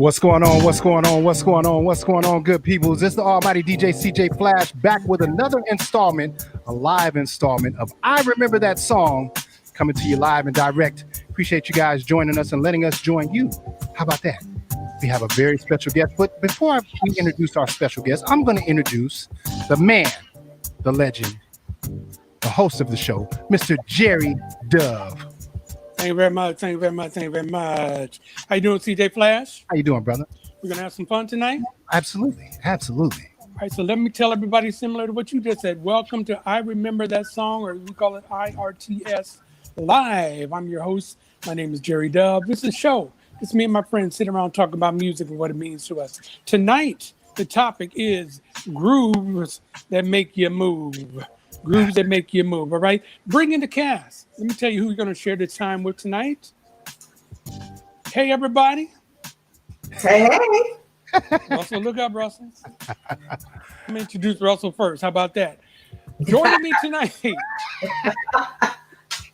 What's going on? What's going on? What's going on? What's going on, good peoples? It's the almighty DJ CJ Flash back with another installment, a live installment of I Remember That Song, coming to you live and direct. Appreciate you guys joining us and letting us join you. How about that? We have a very special guest. But before we introduce our special guest, I'm going to introduce the man, the legend, the host of the show, Mr. Jerry Dove. Thank you very much. Thank you very much. Thank you very much. How you doing, CJ Flash? How you doing, brother? We're going to have some fun tonight? Absolutely. Absolutely. All right, so let me tell everybody similar to what you just said. Welcome to I Remember That Song, or we call it IRTS Live. I'm your host. My name is Jerry Dove. This is a show. It's me and my friends sitting around talking about music and what it means to us. Tonight, the topic is grooves that make you move. Grooves that make you move, all right? Bring in the cast. Let me tell you who we're going to share this time with tonight. Hey, everybody. Hey, hey. Russell, look up, Russell. Let me introduce Russell first. How about that? Joining me tonight,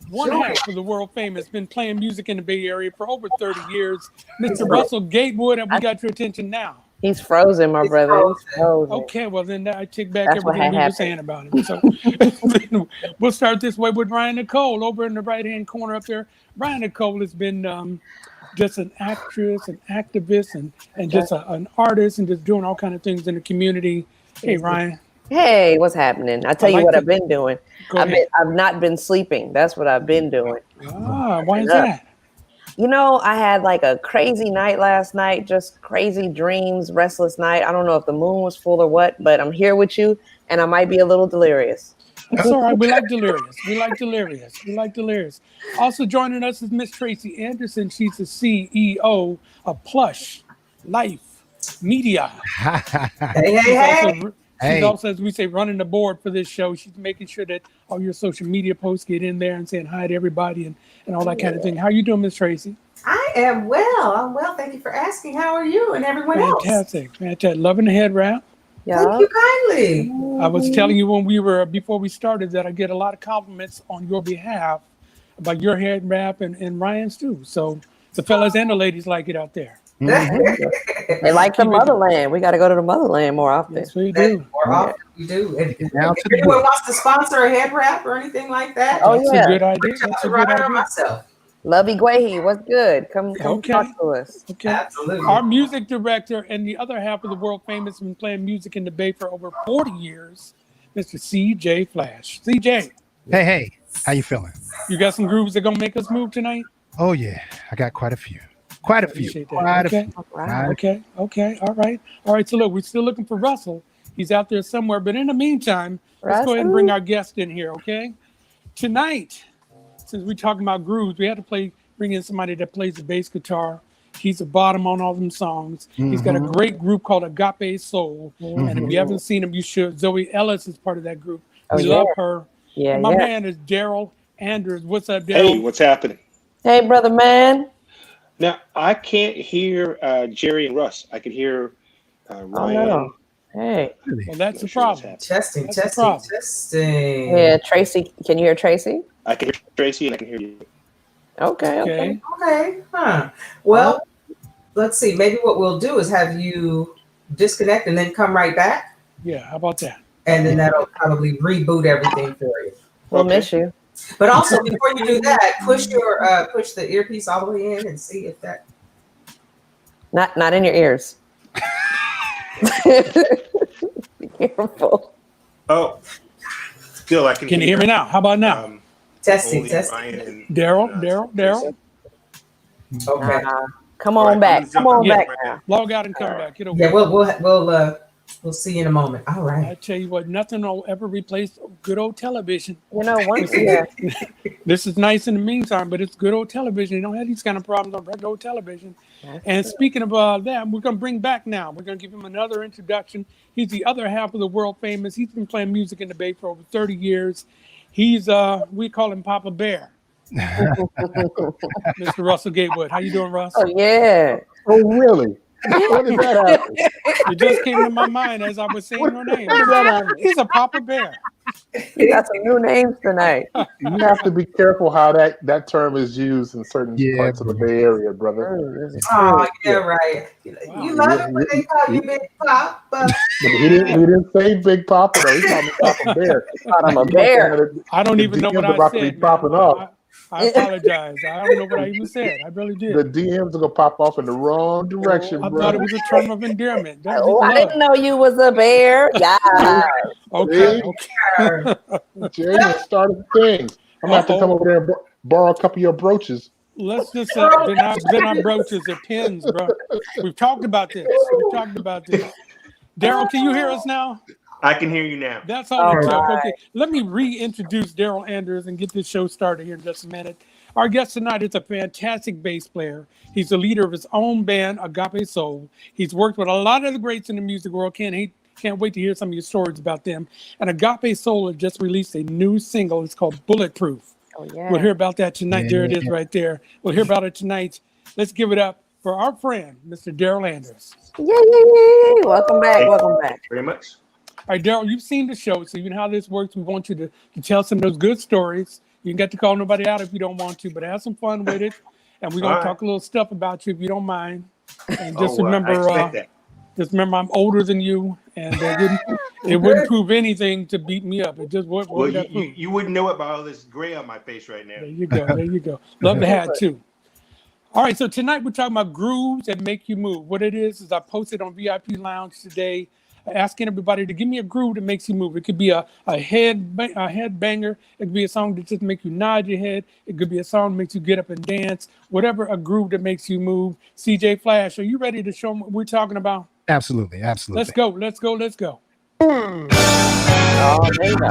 one half of the world famous, been playing music in the Bay Area for over 30 years. Mr. Russell Gatewood, have we got your attention now? He's frozen, my brother. He's frozen. Okay, well then I take back That's everything we were saying about him. So we'll start this way with Ryan Nicole over in the right-hand corner up there. Ryan Nicole has been just an actress, an activist, and just an artist, and just doing all kind of things in the community. Hey, Ryan. Hey, what's happening? I'll tell you what I've been doing. I've not been sleeping. That's what I've been doing. Why is that? You know, I had like a crazy night last night, just crazy dreams, restless night. I don't know if the moon was full or what, but I'm here with you, and I might be a little delirious. That's all right. We like delirious. We like delirious. We like delirious. Also joining us is Miss Tracy Anderson. She's the CEO of Plush Life Media. Hey. She's also, as we say, running the board for this show. She's making sure that all your social media posts get in there and saying hi to everybody and all that kind of thing. How you doing, Miss Tracy? I am well. I'm well. Thank you for asking. How are you and everyone else? Fantastic. Loving the head wrap. Yeah. Thank you kindly. I was telling you before we started that I get a lot of compliments on your behalf about your head wrap and Ryan's too. So the fellas and the ladies like it out there. Mm-hmm. They like the motherland. We got to go to the motherland more often. Yes, we do. More often we do. If anyone wants to sponsor a head wrap or anything like that, that's a good idea. That's a good idea. Myself. Lovey Guahi, what's good? Come talk to us. Okay. Absolutely. Our music director and the other half of the world famous, been playing music in the Bay for over 40 years, Mr. CJ Flash. CJ. Hey. How you feeling? You got some grooves that going to make us move tonight? Oh, yeah. I got quite a few. Okay. All right. So look, we're still looking for Russell. He's out there somewhere. But in the meantime, let's go ahead and bring our guest in here, okay? Tonight, since we're talking about grooves, we had to bring in somebody that plays the bass guitar. He's the bottom on all them songs. Mm-hmm. He's got a great group called Agape Soul. Mm-hmm. And if you haven't seen him, you should. Zoe Ellis is part of that group. We love her. Yeah. And my man is Daryl Andrews. What's up, Daryl? Hey, what's happening? Hey, brother man. Now, I can't hear Jerry and Russ. I can hear Ryan. Oh, no. Hey. Well, that's the problem. Testing. Yeah, Tracy. Can you hear Tracy? I can hear Tracy and I can hear you. Okay. Huh. Well, let's see. Maybe what we'll do is have you disconnect and then come right back. Yeah, how about that? And then that'll probably reboot everything for you. We'll miss you. But also, before you do that, push the earpiece all the way in and see if that. Not in your ears. Be careful. Oh, still I can. Can you hear me now? How about now? Testing. Daryl. Okay. Come on back. Come on back now. Log out and come back. Yeah, we'll see you in a moment. All right. I tell you what, nothing will ever replace good old television. You know, This is nice in the meantime, but it's good old television. You don't have these kind of problems on good old television. And speaking of that, we're going to bring back now. We're going to give him another introduction. He's the other half of the world famous. He's been playing music in the Bay for over 30 years. He's, we call him Papa Bear. Mr. Russell Gatewood. How you doing, Russ? Oh, yeah. Oh, really? What is that? It just came to my mind as I was saying her name. He's a Papa Bear. You got some new names tonight. You have to be careful how that term is used in certain parts of the Bay Area, brother. This is Oh, true. yeah, right. Wow. You love it when they call you Big Pop, but But he didn't say Big Papa though. He called me Papa Bear. I'm a bear. I don't The even know what DMs I about to be said, man. popping off. I apologize. I don't know what I even said. I really did. The DMs are gonna pop off in the wrong direction, I thought brother. it was a term of endearment. That's just Oh, I love. didn't know you was a bear. Yeah. Okay. Jerry done started things. I'm gonna have to come over there and borrow a couple of your brooches. Let's just say they're not brooches, they're pins, bro. We've talked about this. Daryl, can you hear us now? I can hear you now. That's all it took. right. Okay, let me reintroduce Daryl Anders and get this show started here in just a minute. Our guest tonight is a fantastic bass player. He's the leader of his own band, Agape Soul. He's worked with a lot of the greats in the music world. Can't wait to hear some of your stories about them. And Agape Soul has just released a new single. It's called Bulletproof. Oh, yeah. We'll hear about that tonight. Yeah. There it is right there. We'll hear about it tonight. Let's give it up for our friend, Mr. Daryl Anders. Yay. Welcome back. Welcome back. Very much. All right, Daryl, you've seen the show, so you know how this works. We want you to tell some of those good stories. You can get to call nobody out if you don't want to, but have some fun with it. And we're going to talk a little stuff about you if you don't mind. And just I expect that. just remember I'm older than you, and it wouldn't prove anything to beat me up. It just wouldn't. Well, you wouldn't know it by all this gray on my face right now. There you go. There you go. Love to have too. All right, so tonight we're talking about grooves that make you move. What it is I posted on VIP Lounge today, asking everybody to give me a groove that makes you move. It could be a head banger. It could be a song that just makes you nod your head. It could be a song that makes you get up and dance. Whatever, a groove that makes you move. CJ Flash, are you ready to show them what we're talking about? Absolutely. Let's go. Oh, there you go.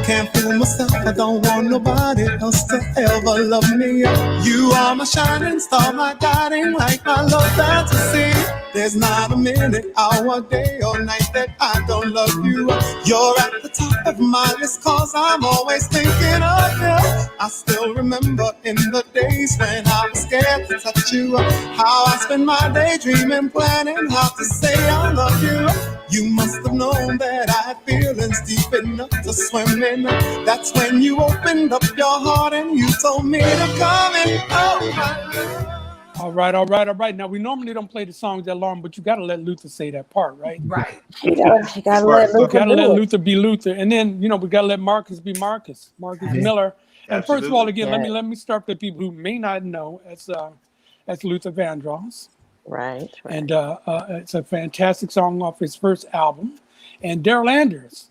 Can't fool myself, I don't want nobody else to ever love me. You are my shining star, my guiding light, my love fantasy. There's not a minute, hour, day, or night that I don't love you. You're at the top of my list, cause I'm always thinking of you. I still remember in the days when I was scared to touch you, how I spent my day dreaming, planning how to say I love you. You must have known that I had feelings deep enough to swim in. That's when you opened up your heart and you told me to come in. Oh, my. All right. Now, we normally don't play the songs that long, but you got to let Luther say that part, right? right. You gotta let You Luca got to do let it. Luther be Luther. And then, we got to let Marcus be Marcus Miller. And first of all, Absolutely. again, let me start with people who may not know. That's Luther Vandross. Right. And it's a fantastic song off his first album. And Daryl Anders,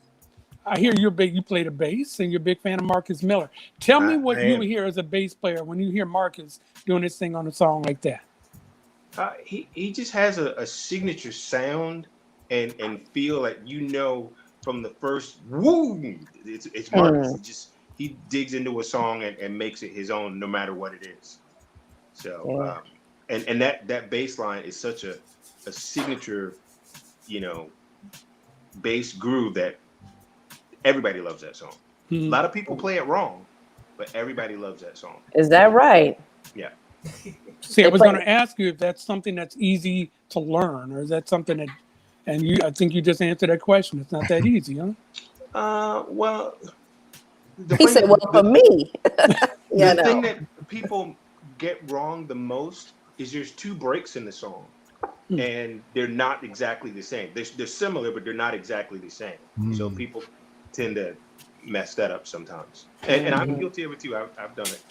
I hear you play the bass and you're a big fan of Marcus Miller. Tell me what you hear as a bass player when you hear Marcus doing this thing on a song like that. He just has a signature sound and feel like from the first woo, it's Marcus. He digs into a song and makes it his own no matter what it is. So and that bass line is such a signature, bass groove that everybody loves that song. A lot of people play it wrong, but everybody loves that song. Is that right? Yeah. See, I was going to ask you if that's something that's easy to learn, or is that something that, I think you just answered that question. It's not that easy, huh? Well, He said, well, for me. The thing that people get wrong the most is there's two breaks in the song, and they're not exactly the same. They're similar, but they're not exactly the same. So people tend to mess that up sometimes. And I'm guilty of it too. I've done it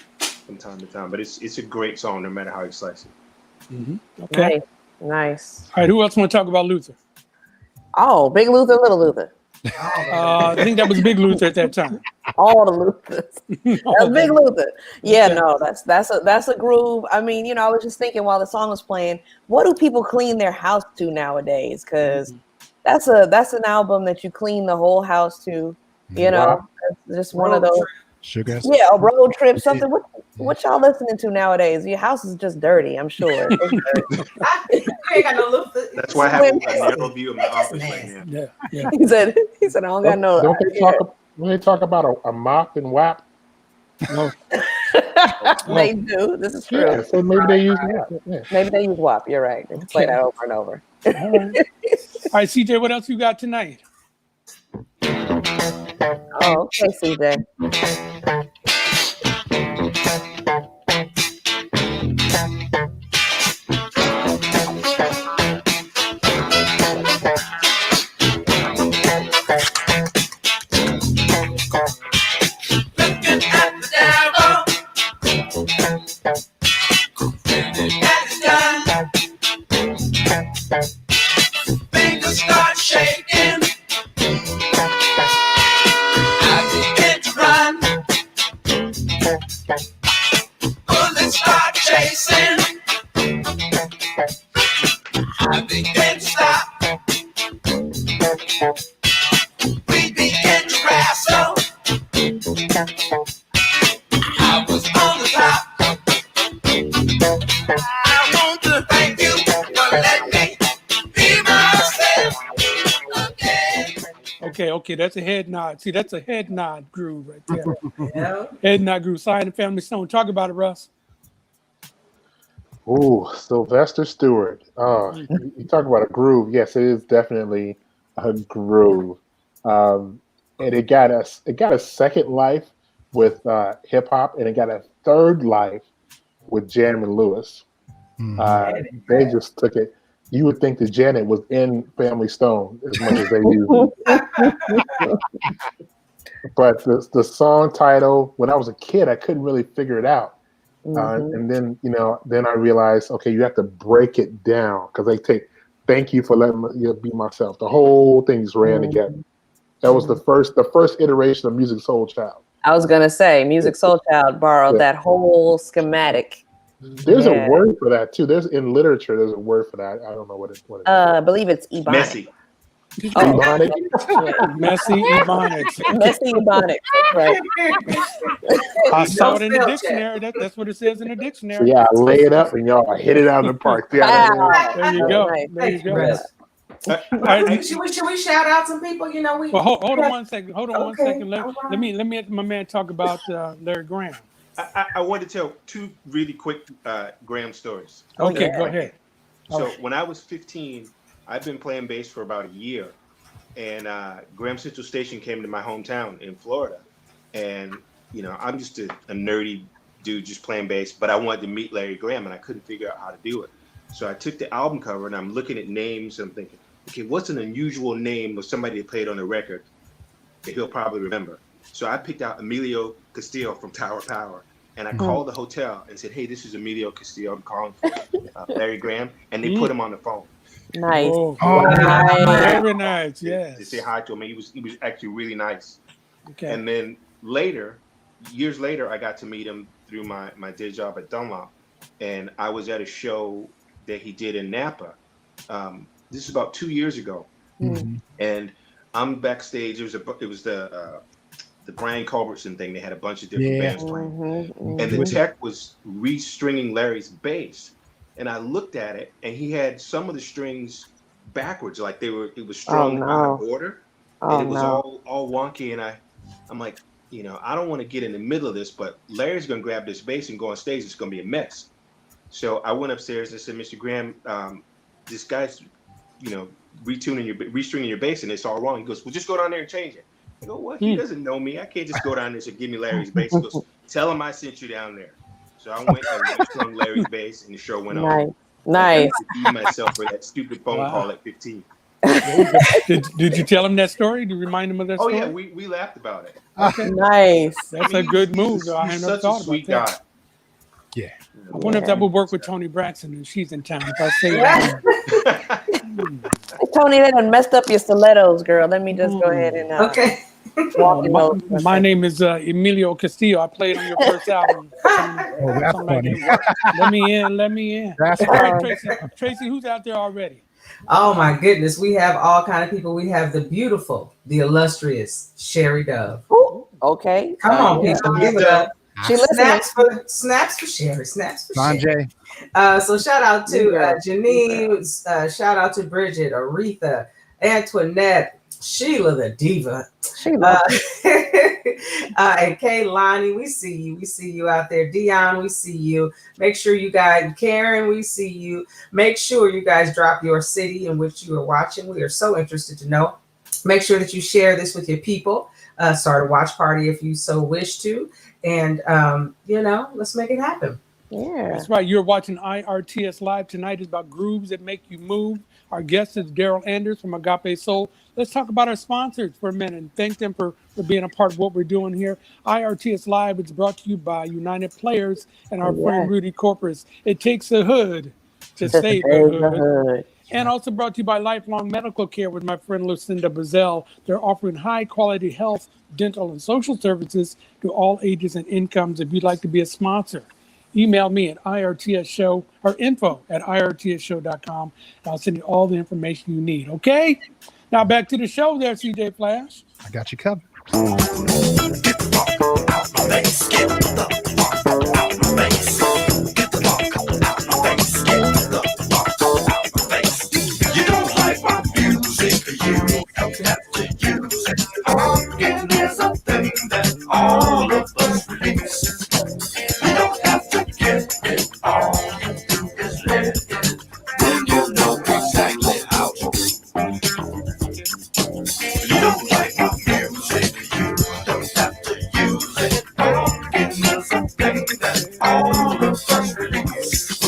from time to time, but it's a great song no matter how you slice it. Okay. Nice. All right. Who else want to talk about Luther? Oh, Big Luther, Little Luther. I think that was Big Luther at that time. All the Luthers. That's Big Luther. Yeah, no, that's a groove. I mean, I was just thinking while the song was playing, what do people clean their house to nowadays? Because that's an album that you clean the whole house to. Wow. It's just one of those. Sugar. Yeah, a road trip, something. What y'all listening to nowadays? Your house is just dirty, I'm sure. You ain't got no look. That's why I have a narrow view of my office right now. Yeah. He said, I don't got no. Don't they talk about a mop and wap? No. They do. This is true. Yeah, so maybe they use WAP. Yeah. Maybe they use WAP. You're right. They play that over and over. All right, CJ, what else you got tonight? Oh, okay, CJ. Fingers start shaking. I begin to run. Bullets start chasing. I begin to stop. We begin to wrestle. I was on the top. I want to thank you for letting me be myself again. Okay, that's a head nod. See, that's a head nod groove right there. Yeah. Head nod groove. Sign and Family Stone. Talk about it, Russ. Ooh, Sylvester Stewart. You talk about a groove. Yes, it is definitely a groove. And it got a second life with hip hop, and it got a third life with Janet and Lewis. They just took it. You would think that Janet was in Family Stone as much as they used it. But the song title, when I was a kid, I couldn't really figure it out. And then, then I realized, okay, you have to break it down because they take, thank you for letting me be myself. The whole thing's ran together. That was the first iteration of Music Soul Child. I was gonna say, Music Soul Child borrowed that whole schematic. There's a word for that too. There's in literature. There's a word for that. I don't know what it is. I believe it's ebonics. Messy. Ebonic? Messy ebonics. Messy ebonics. Right. I saw it in the dictionary. That's what it says in the dictionary. Yeah, lay it up and y'all hit it out in the park. Yeah, There you go. Right. There you go. Right. Should we shout out some people? Well, hold on one second. One second. Let me let my man talk about Larry Graham. I want to tell two really quick Graham stories. Okay, go ahead. So when I was 15, I've been playing bass for about a year, and Graham Central Station came to my hometown in Florida, and I'm just a nerdy dude just playing bass, but I wanted to meet Larry Graham, and I couldn't figure out how to do it. So I took the album cover, and I'm looking at names, and I'm thinking, okay, what's an unusual name of somebody that played on the record that he'll probably remember? So I picked out Emilio Castillo from Tower Power, and I called the hotel and said, hey, this is Emilio Castillo. I'm calling for Larry Graham, and they put him on the phone. Nice. Nice. Very nice. Yes. To say hi to him. He was actually really nice. Okay. And then years later, I got to meet him through my day job at Dunlop, and I was at a show that he did in Napa. This is about 2 years ago, and I'm backstage. It was the Brian Culbertson thing. They had a bunch of different bands playing, and the tech was restringing Larry's bass. And I looked at it, and he had some of the strings backwards, like it was strung out of order, and it was all wonky. And I'm like, I don't want to get in the middle of this, but Larry's gonna grab this bass and go on stage. It's gonna be a mess. So I went upstairs and said, Mr. Graham, this guy's, restringing your bass, and it's all wrong. He goes, well, just go down there and change it. I go, what? He doesn't know me. I can't just go down there and say, give me Larry's bass. He goes, tell him I sent you down there. So I went and strung Larry's bass, and the show went on. Nice. I beat myself for that stupid phone call at 15. Did you tell him that story? Did you remind him of that story? Oh yeah, we laughed about it. Okay. Nice. That's a good move. Though. I He's hadn't such thought a sweet about guy. that. Yeah. I wonder if that would work with Toni Braxton and she's in town. If I say that. Tony, they done messed up your stilettos, girl. Let me just go ahead and Okay. My name is Emilio Castillo. I played on your first album. Oh, that's funny. Let me in. Let me in. That's All right, Tracy. Tracy, who's out there already? Oh my goodness, we have all kind of people. We have the beautiful, the illustrious Sherry Dove. Ooh, okay. Come on, people, give it up. She listening. Snaps for Sherry. Snaps for Sanjay. Sherry. So shout out to Janine. Shout out to Bridget, Aretha, Antoinette, Sheila the Diva. And Kay Lonnie, we see you. We see you out there. Dion, we see you. Make sure you guys, Karen, we see you. Make sure you guys drop your city in which you are watching. We are so interested to know. Make sure that you share this with your people. Start a watch party if you so wish to. And, let's make it happen. Yeah. That's right. You're watching IRTS Live. Tonight is about grooves that make you move. Our guest is Daryl Anders from Agape Soul. Let's talk about our sponsors for a minute and thank them for being a part of what we're doing here. IRTS Live is brought to you by United Players and our friend Rudy Corpus. It takes a hood to save the hood. And also brought to you by Lifelong Medical Care with my friend Lucinda Bazell. They're offering high-quality health, dental, and social services to all ages and incomes. If you'd like to be a sponsor, email me at IRTSshow or info@IRTSshow.com. And I'll send you all the information you need. Okay? Now back to the show there, CJ Flash. I got you covered. All of us release. You don't have to get it. All you do is let it. Then you know exactly how to. You don't like my music. You don't have to use it. Organ is a thing that all of us release.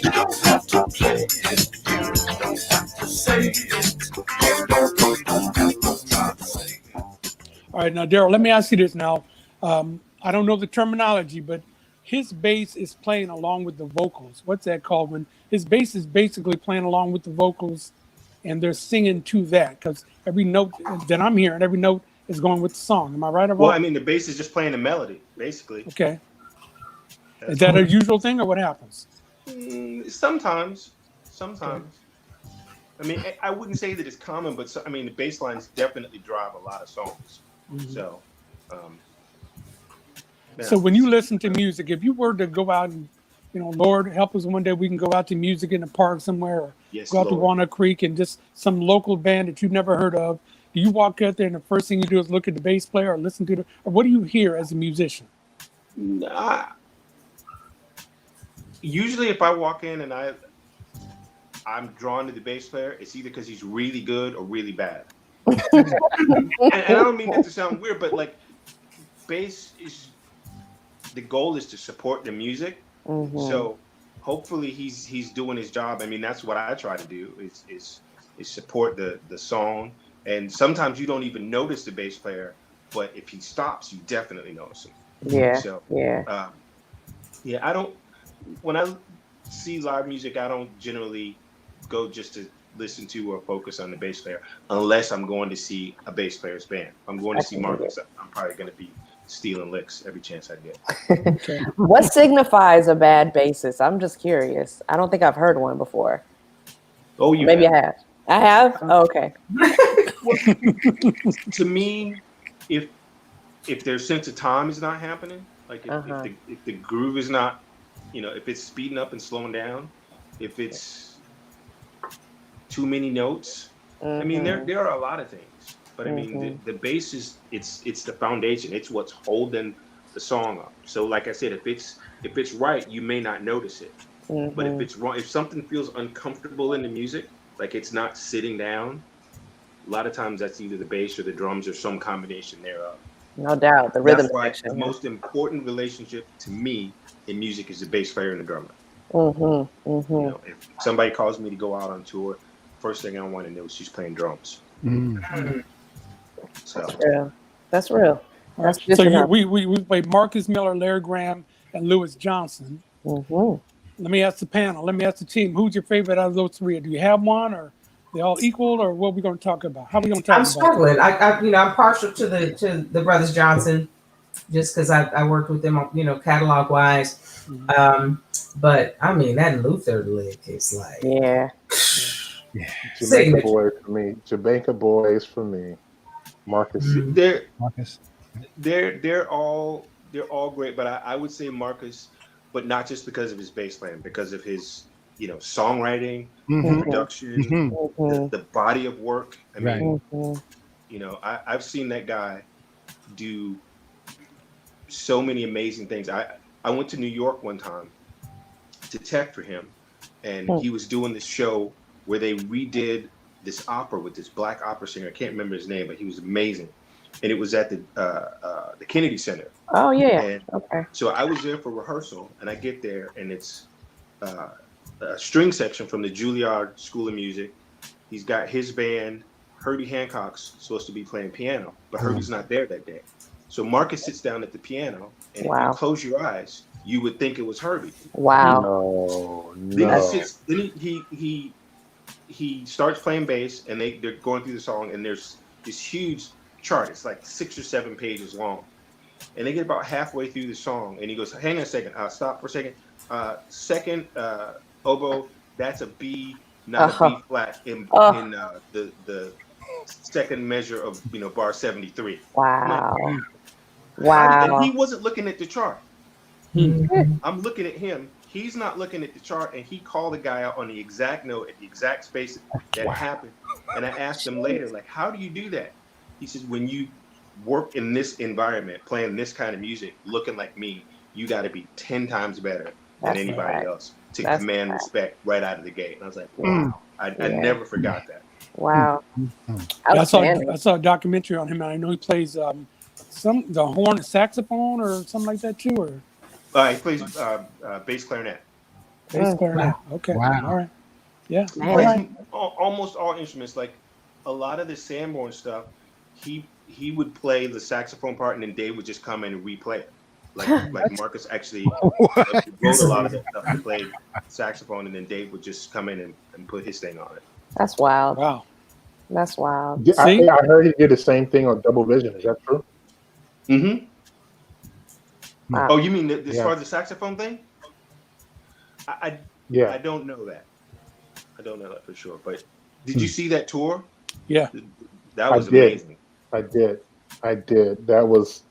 You don't have to play it. You don't have to say it. You don't have no time to say it. All right, now, Daryl, let me ask you this now. I don't know the terminology, but his bass is playing along with the vocals. What's that called? When his bass is basically playing along with the vocals and they're singing to that, because every note that I'm hearing, every note is going with the song. Am I right or wrong? Well, I mean, the bass is just playing the melody, basically. Okay. Is that a usual thing or what happens? Sometimes. I mean, I wouldn't say that it's common, but I mean, the bass lines definitely drive a lot of songs. Mm-hmm. So, So when you listen to music, if you were to go out and, Lord help us one day we can go out to music in the park somewhere or go out to Walnut Creek and just some local band that you've never heard of, do you walk out there and the first thing you do is look at the bass player or listen to or what do you hear as a musician? Usually if I walk in and I'm drawn to the bass player, it's either because he's really good or really bad. and I don't mean that to sound weird, but like bass is, the goal is to support the music. Mm-hmm. So hopefully he's doing his job. I mean, that's what I try to do is support the song. And sometimes you don't even notice the bass player, but if he stops, you definitely notice him. Yeah. So I don't, when I see live music, I don't generally go just to listen to or focus on the bass player unless I'm going to see a bass player's band. If I'm going to see Marcus, I'm probably going to be stealing licks every chance I get. What signifies a bad bassist? I'm just curious. I don't think I've heard one before. Oh, you maybe have. I have. Oh, okay. To me, if their sense of time is not happening, like if the groove is not, if it's speeding up and slowing down, if it's too many notes. I mean, there are a lot of things. But I mean, the bass is it's the foundation. It's what's holding the song up. So, like I said, if it's right, you may not notice it. But if it's wrong, if something feels uncomfortable in the music, like it's not sitting down, a lot of times that's either the bass or the drums or some combination thereof. No doubt, the rhythm section. The most important relationship to me in music is the bass player and the drummer. If somebody calls me to go out on tour, first thing I want to know is she's playing drums. So that's real. So we played Marcus Miller, Larry Graham, and Lewis Johnson. Let me ask the panel. Let me ask the team. Who's your favorite out of those three? Do you have one, or They all equal, or what we going to talk about? How we going to talk I'm about struggling. I'm partial to the Brothers Johnson, just because I worked with them, catalog wise. But I mean, that Luther lick is like, Yeah. Jamaica Boys for me. Jamaica Boys for me. Marcus. They're all great, but I would say Marcus, but not just because of his bass line, because of his songwriting, production, the body of work. I mean, I've seen that guy do so many amazing things. I went to New York one time to tech for him, and he was doing this show where they redid this opera with this black opera singer. I can't remember his name, but he was amazing. And it was at the Kennedy Center. Oh yeah. And okay. So I was there for rehearsal, and I get there, and it's a string section from the Juilliard School of Music. He's got his band. Herbie Hancock's supposed to be playing piano, but Herbie's not there that day. So Marcus sits down at the piano, and if you close your eyes, you would think it was Herbie. Wow. Then he starts playing bass, and they're going through the song, and there's this huge chart. It's like 6 or 7 pages long, and they get about halfway through the song, and he goes, "Hang on a second, stop for a second. Second oboe, that's a B, not a B flat in the second measure of bar 73." Wow. And he wasn't looking at the chart. I'm looking at him. He's not looking at the chart, and he called the guy out on the exact note at the exact space that happened. And I asked him later, like, how do you do that? He says, when you work in this environment, playing this kind of music, looking like me, you got to be 10 times better than anybody else to command respect right out of the gate. And I was like, wow, I never forgot that. Wow. I saw a documentary on him, and I know he plays the horn and saxophone or something like that too, or he plays bass clarinet. Bass clarinet. Okay. Wow. All right. Yeah. He plays almost all instruments. Like a lot of the Sanborn stuff, he would play the saxophone part, and then Dave would just come in and replay it. Like Marcus actually wrote a lot of that stuff and played saxophone, and then Dave would just come in and put his thing on it. That's wild. Wow. That's wild. Yeah, I heard he did the same thing on Double Vision. Is that true? Mm-hmm. Wow. Oh, you mean as far as the saxophone thing? I don't know that. I don't know that for sure. But did you see that tour? Yeah. That was amazing. I did. That was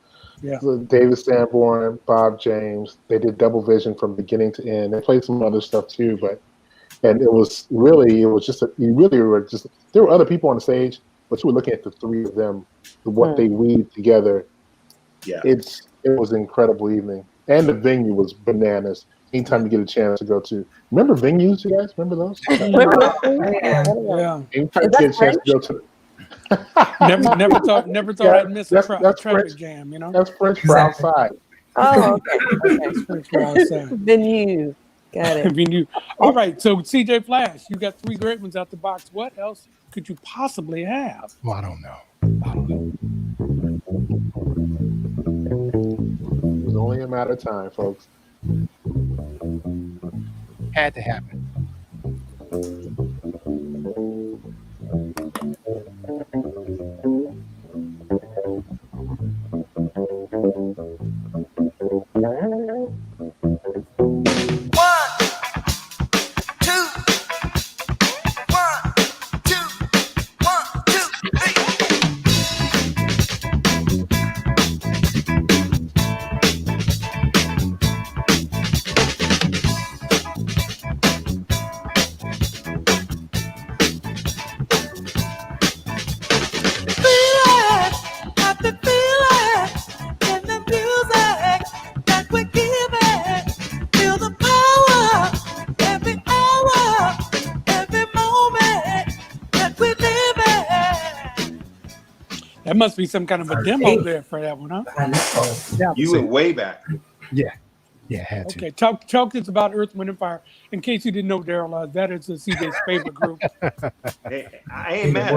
David Sanborn, Bob James. They did Double Vision from beginning to end. They played some other stuff too, and there were other people on the stage, but you were looking at the three of them, what they weaved together. Yeah. It was an incredible evening. And the venue was bananas. Anytime you get a chance to go to. Remember venues, you guys? Remember those? Yeah. Anytime you get a chance to go to never thought I'd miss a traffic jam, That's French for outside. Oh, okay. French for outside. Venue. Got it. Venue. All right. So CJ Flash, you got 3 great ones out the box. What else could you possibly have? Well, I don't know. It was only a matter of time, folks. Had to happen. That must be some kind of a demo there for that one, huh? I know. Yeah, You went way back. Yeah, had to. Okay, talk is about Earth, Wind, and Fire. In case you didn't know, Daryl, that is CJ's favorite group. Hey, I ain't mad.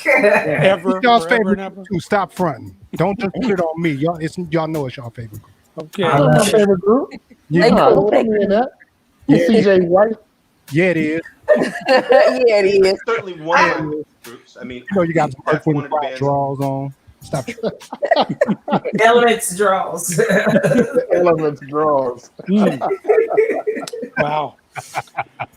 Ever, Y'all's forever, favorite and ever. too. Stop fronting. Don't just put it on me. Y'all know it's y'all favorite group. Okay. My favorite group. Yeah, CJ White. yeah, it is. Yeah, it is. Certainly one of my groups. I mean, You know, you got some Earth, Wind, one of the Fire bands. draws on. Stop. Elements draws. The Elements draws. Wow.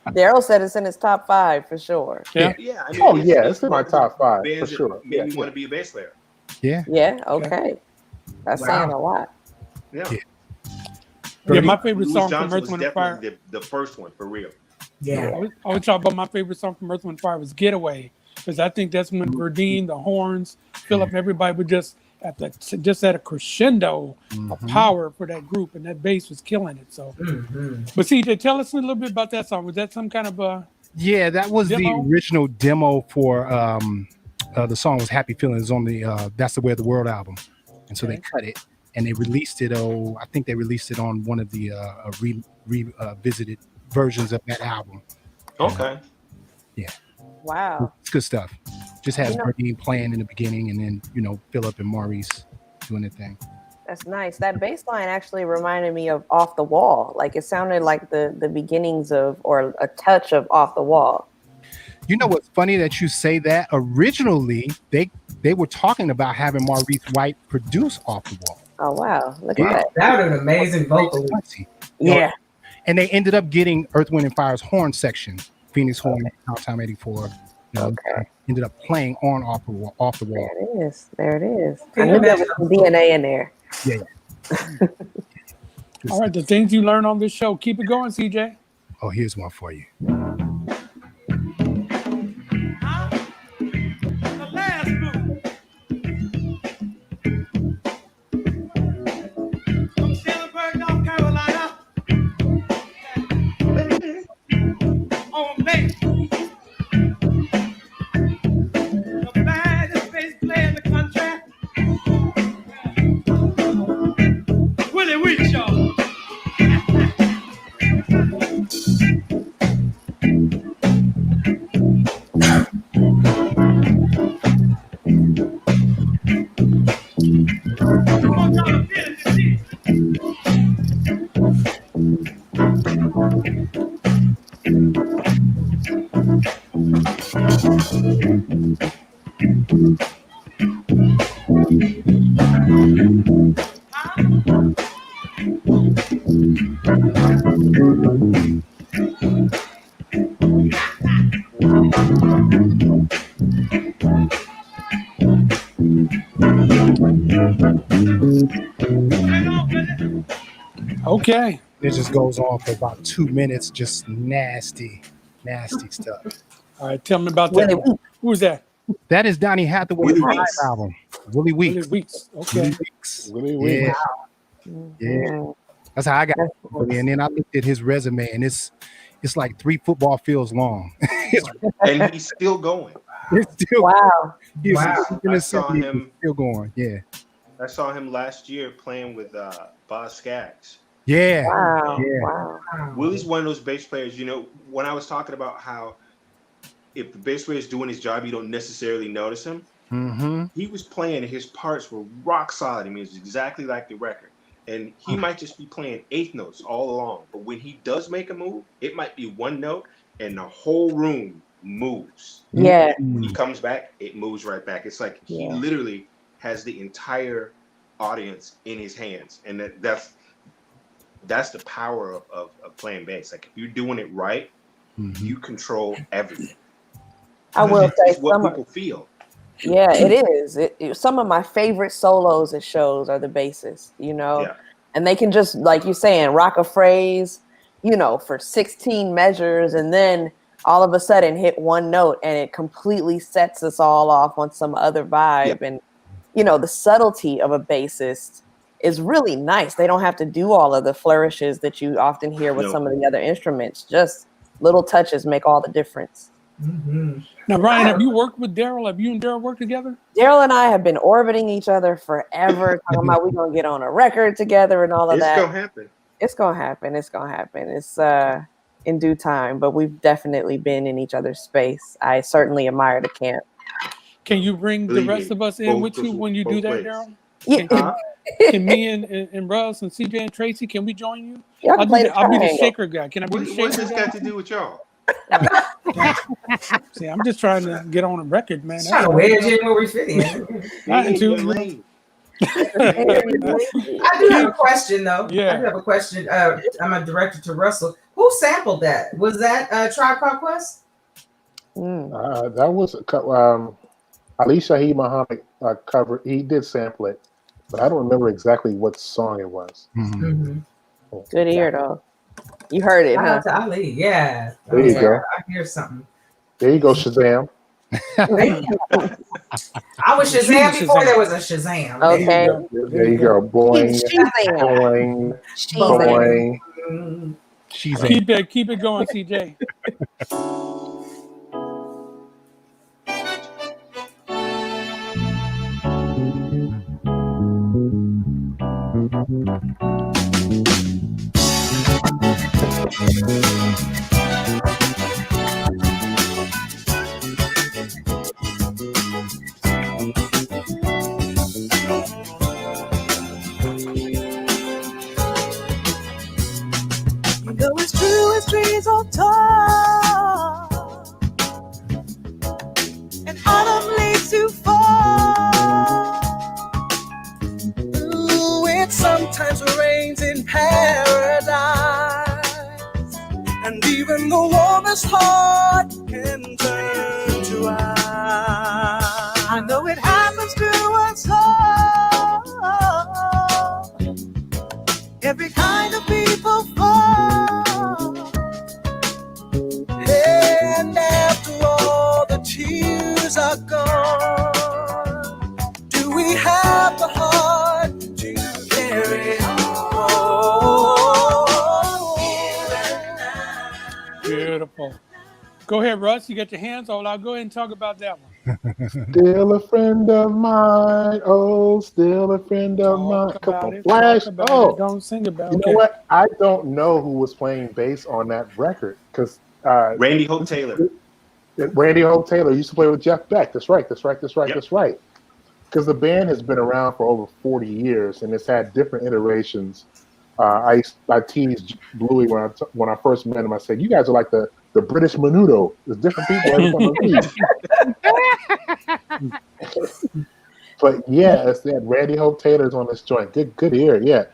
Daryl said it's in his top 5 for sure. Yeah. Yeah, I mean, Oh yeah, it's in my one of the top 5 for bands that sure. made Yeah, me want yeah. to be a bass player. Yeah. Yeah, okay. That's Wow. saying a lot. Yeah. Yeah. Yeah, my favorite Louis song Johnson from Earth, was Wind, and Fire. definitely the first one, for real. Yeah. I would talk about my favorite song from Earth, Wind, and Fire was Getaway, because I think that's when Verdine, the horns, Philip, everybody would just at a crescendo of power for that group, and that bass was killing it. So, but CJ, tell us a little bit about that song. Was that some kind of a Yeah, that was demo? the original demo for the song was Happy Feelings on the That's the Way of the World album. And so they cut it and they released it. I think they released it on one of the revisited versions of that album. Okay. Yeah. Wow. It's good stuff. Just has Verdine playing in the beginning and then, Philip and Maurice doing their thing. That's nice. That bass line actually reminded me of Off the Wall. Like it sounded like the beginnings of, or a touch of Off the Wall. You know what's funny that you say that? Originally, they were talking about having Maurice White produce Off the Wall. Oh wow. Look at that. That would an amazing vocalist. Yeah. And they ended up getting Earth, Wind, and Fire's horn section, Phoenix Horn, Time 84. Okay. Ended up playing on Off the Wall. There it is. I knew there was some DNA in there. Yeah. All right, the things you learn on this show. Keep it going, CJ. Oh, here's one for you. The last move. From Shellenburg, North Carolina. On bass. The baddest bass player in the country. Willie Weech, y'all. Come on, y'all, feel it, see it. Okay. It just goes on for about 2 minutes, just nasty stuff. All right, tell me about that. Who's that? That is Donny Hathaway's Willie live Weeks. album. Willie Weeks. Willie Weeks. Okay. Willie Weeks. Willie Weeks. Yeah. That's how I got it. And then I looked at his resume and it's like 3 football fields long. And he's still going. It's still Wow. he's I saw him. still going. Yeah. I saw him last year playing with Boz Scaggs. Yeah. Wow. Yeah. Wow. Willie's one of those bass players, when I was talking about how if the bass player is doing his job, you don't necessarily notice him. Mm-hmm. He was playing and his parts were rock solid. I mean, it's exactly like the record. And he might just be playing eighth notes all along. But when he does make a move, it might be one note and the whole room moves. Yeah. When he comes back, it moves right back. It's like he literally has the entire audience in his hands. And that's the power of playing bass. Like if you're doing it right, you control everything. I will say it's what people feel. Yeah, it is. Some of my favorite solos at shows are the bassists, and they can just, like you're saying, rock a phrase, for 16 measures, and then all of a sudden hit one note, and it completely sets us all off on some other vibe. And the subtlety of a bassist is really nice. They don't have to do all of the flourishes that you often hear with some of the other instruments. Just little touches make all the difference. Mm-hmm. Now, Ryan, have you worked with Daryl? Have you and Daryl worked together? Daryl and I have been orbiting each other forever, talking about we're gonna get on a record together and all of that. It's gonna happen. It's gonna happen. It's gonna happen. It's in due time, but we've definitely been in each other's space. I certainly admire the camp. Can you bring the rest of us in with you when you do that, Daryl? Yeah. Can me and Russ and CJ and Tracy, can we join you? Yeah, I'll be the shaker guy. Can I be the What's shaker this guy? got to do with y'all? See, I'm just trying to get on a record, man. Trying to wedge in where we fit in. Not into Your lane. I do have a question though. Yeah. I do have a question. I'm a director to Russell. Who sampled that? Was that Tribe Called Quest? That was Ali Shaheed Muhammad cover. He did sample it, but I don't remember exactly what song it was. Mm-hmm. Good ear, though. You heard it, Shout huh? out to Ali. Yeah. There you go. I hear something. There you go, Shazam. I was Shazam before there was a Shazam. Okay. There you go. Boing, Shazam. boing, boing. She's keep it going, CJ. You know it's true as trees are tall, and autumn leaves to fall. Ooh, it sometimes rains in paradise, and even the warmest heart can turn to ice. I know it happens to us all. Every kind of people fall. And after all the tears are gone, do we have the heart to carry on? Beautiful. Go ahead, Russ. You got your hands on. I'll go ahead and talk about that one. Still a friend of mine. Oh, still a friend of mine. Talk Come about on, it. Flash. Talk about Oh, it. Don't sing about you it. know what? I don't know who was playing bass on that record because Randy Hope Taylor. Randy Hope Taylor used to play with Jeff Beck. That's right. That's right. Yep. That's right. Because the band has been around for over 40 years and it's had different iterations. I teased Bluey when I first met him. I said, "You guys are like the British Menudo. There's different people every time I meet." But yeah, it's that Randy Hope Taylor's on this joint. Good ear. Yeah.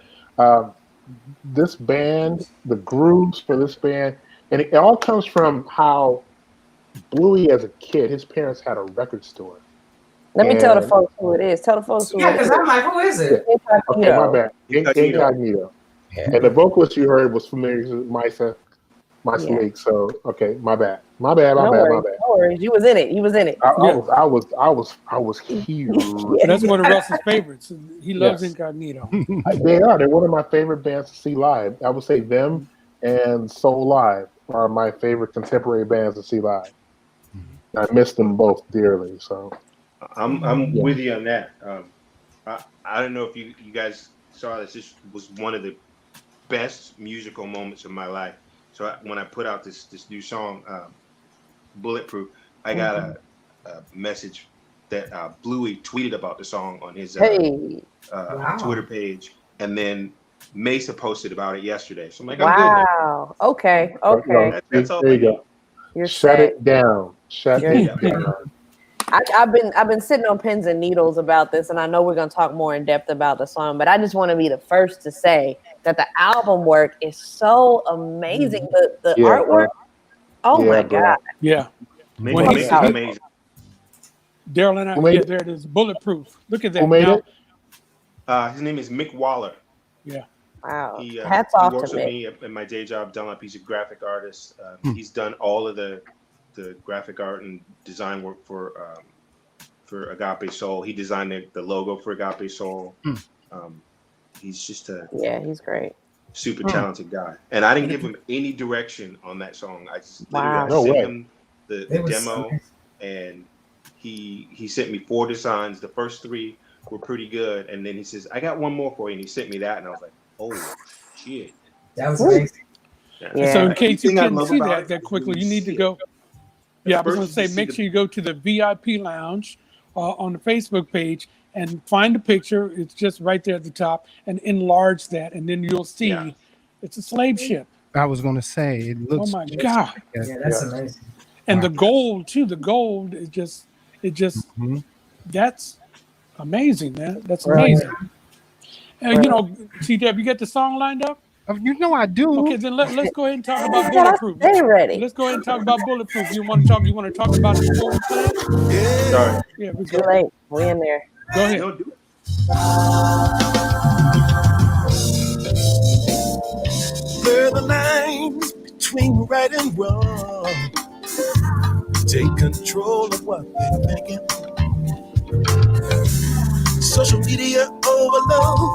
This band, the grooves for this band, and it all comes from how Bluey, as a kid, his parents had a record store. Let me tell the folks who it is. Tell the folks who Yeah, it is. because I'm like, who is it? Okay, my bad. Incognito. Yeah. And the vocalist you heard was familiar to Misa Leak. So okay, my bad. My bad. No worries. You was in it. I was huge. That's one of Russ's favorites. He loves Incognito. They are. They're one of my favorite bands to see live. I would say them and Soul Live are my favorite contemporary bands to see live. I miss them both dearly. So I'm with you on that. I don't know if you guys saw this. This was one of the best musical moments of my life. So when I put out this new song, Bulletproof, I got a message that Bluey tweeted about the song on his Twitter page, and then Mesa posted about it yesterday. So I'm like, I'm good. Wow. Okay. That's all. There you go. You're Shut set. it down. Shut it down. I've been sitting on pins and needles about this, and I know we're gonna talk more in depth about the song, but I just want to be the first to say that the album work is so amazing. The artwork. My God. Yeah. Makes amazing. Daryl and I. There it is. Bulletproof. Look at that. Who made it? His name is Mick Waller. Yeah. Wow. Hats off to Mick. He works with me at my day job, Dunlop. He's a graphic artist. He's done all of the graphic art and design work for Agape Soul. He designed the logo for Agape Soul. He's just he's great. Super talented guy. And I didn't give him any direction on that song. I just literally sent him the demo, and he sent me 4 designs. The first 3 were pretty good, and then he says, "I got one more for you," and he sent me that, and I was like, "Oh shit, that was amazing." Yeah. So in case you couldn't see that quickly, you need to go. Yeah, I was going to say, make sure you go to the VIP lounge on the Facebook page and find the picture. It's just right there at the top, and enlarge that, and then you'll see it's a slave ship. I was going to say it looks. Oh my God! Yeah, that's amazing. And the gold too. The gold is just that's amazing, man. That's amazing. You know, CW, you get the song lined up? You know I do. Okay, then let's go ahead and talk about Yeah, Bulletproof. stay ready. Let's go ahead and talk about Bulletproof. You want to talk about it before we play it? Sorry. Yeah, we Too go. late. We in there. Go ahead. No, do it. Blur the lines between right and wrong. Take control of what they're thinking. Social media overload.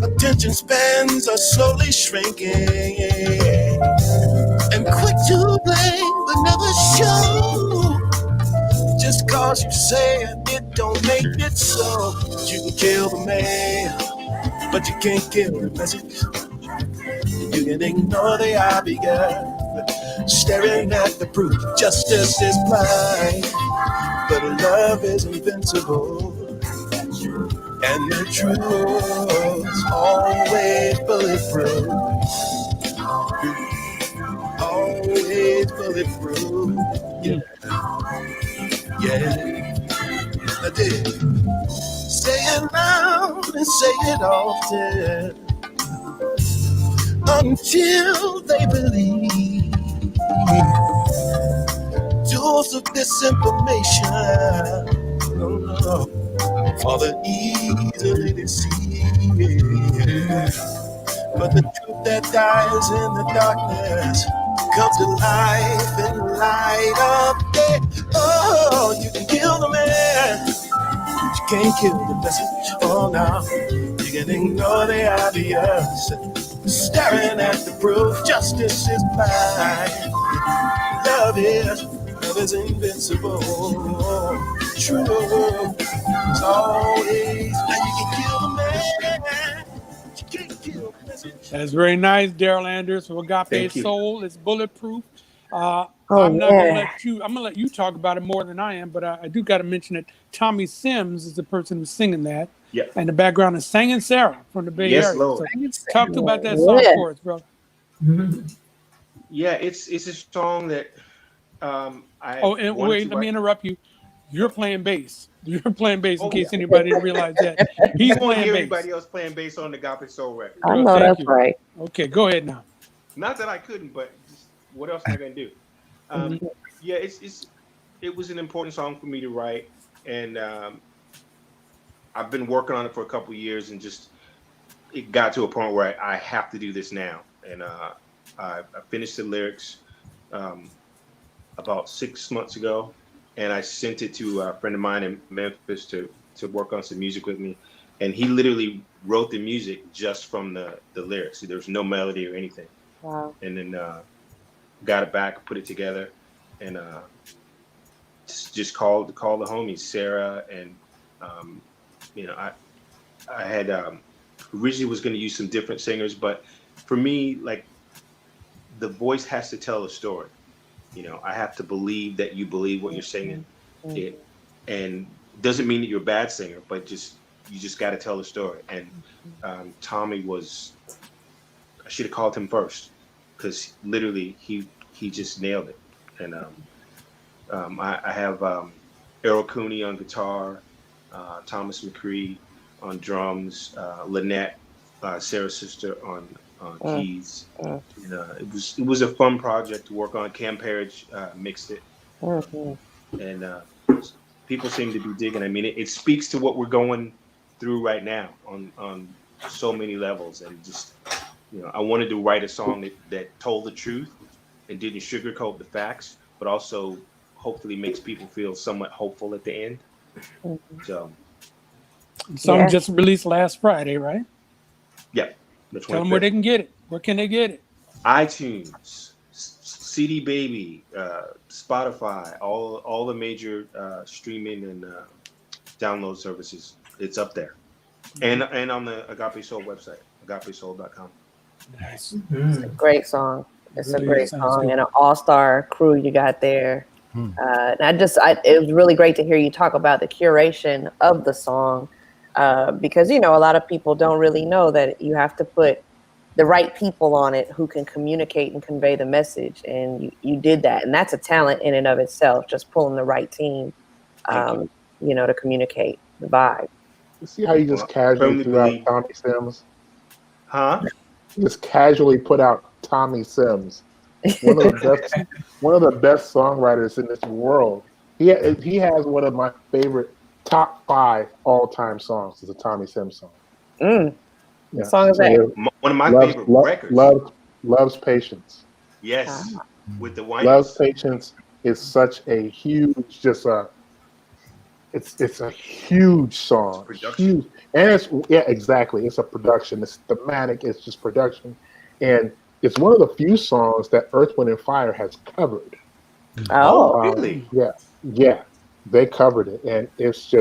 Attention spans are slowly shrinking. And quick to blame, but never show. Just cause you say it don't make it so. You can kill the man, but you can't kill the message. You can ignore the obvious, staring at the proof. Justice is blind, but love is invincible. And the truth's always bulletproof. Always bulletproof. Yeah. Yeah. I did. Say it loud and say it often until they believe. Tools of disinformation, for the easily deceived. But the truth that dies in the darkness comes to life in the light of day. Oh, you can kill the man, but you can't kill the message. Oh, no, you can ignore the obvious, staring at the proof. Justice is blind. Love is invincible. True is always. Now you can kill the man, but you can't kill the message. That's very nice, Daryl Anders from Agape Thank you. Soul. It's Bulletproof. I'm gonna let you talk about it more than I am, but I do got to mention that Tommy Sims is the person who's singing that. Yeah. And the background is Singing Sarah from the Bay Yes, Area. Lord. So talk about that song for us, bro. Yeah, it's a song that Wait, let me interrupt you. You're playing bass. You're playing bass in case anybody didn't realize that. He's You won't playing hear bass. everybody else playing bass on the Agape Soul record. I know Thank that's you. right. Okay, go ahead now. Not that I couldn't, but just, what else am I gonna do? Yeah, it was an important song for me to write, and I've been working on it for a couple of years, and just it got to a point where I have to do this now, and I finished the lyrics about 6 months ago, and I sent it to a friend of mine in Memphis to work on some music with me, and he literally wrote the music just from the lyrics. There was no melody or anything. Wow. And then got it back, put it together, and just called the homies, Sarah, and I had originally was going to use some different singers, but for me, like, the voice has to tell a story. I have to believe that you believe what you're singing. It and doesn't mean that you're a bad singer, but you just got to tell the story. And Tommy I should have called him first, because literally he just nailed it. And I have Errol Cooney on guitar, Thomas McCree on drums, Lynette, Sarah's sister, on keys. It was a fun project to work on. Cam Parrish mixed it, and people seem to be digging. I mean, it speaks to what we're going through right now on so many levels, and just I wanted to write a song that told the truth and didn't sugarcoat the facts, but also hopefully makes people feel somewhat hopeful at the end. So, Song just released last Friday, right? yeah. Tell them where they can get it. Where can they get it? iTunes, CD Baby, Spotify, all the major streaming and download services. It's up there, and on the Agape Soul website, agapesoul.com. Nice. It's a great song. It's a great Sounds song good. and an all-star crew you got there. And it was really great to hear you talk about the curation of the song, because a lot of people don't really know that you have to put the right people on it who can communicate and convey the message. And you did that. And that's a talent in and of itself, just pulling the right team, to communicate the vibe. You see how you just casually threw out Tommy Sims? Huh? You just casually put out Tommy Sims. One of the best songwriters in this world. He has one of my favorite top 5 all-time songs. Is a Tommy Sims song. Yeah. What song is that? One of my favorite records. Love's Patience. Yes, with the white. Love's Patience is such a huge, it's a huge song. Huge. And exactly. It's a production. It's thematic. It's just production, and it's one of the few songs that Earth, Wind, and Fire has covered. Oh, really? Yeah, they covered it, and it's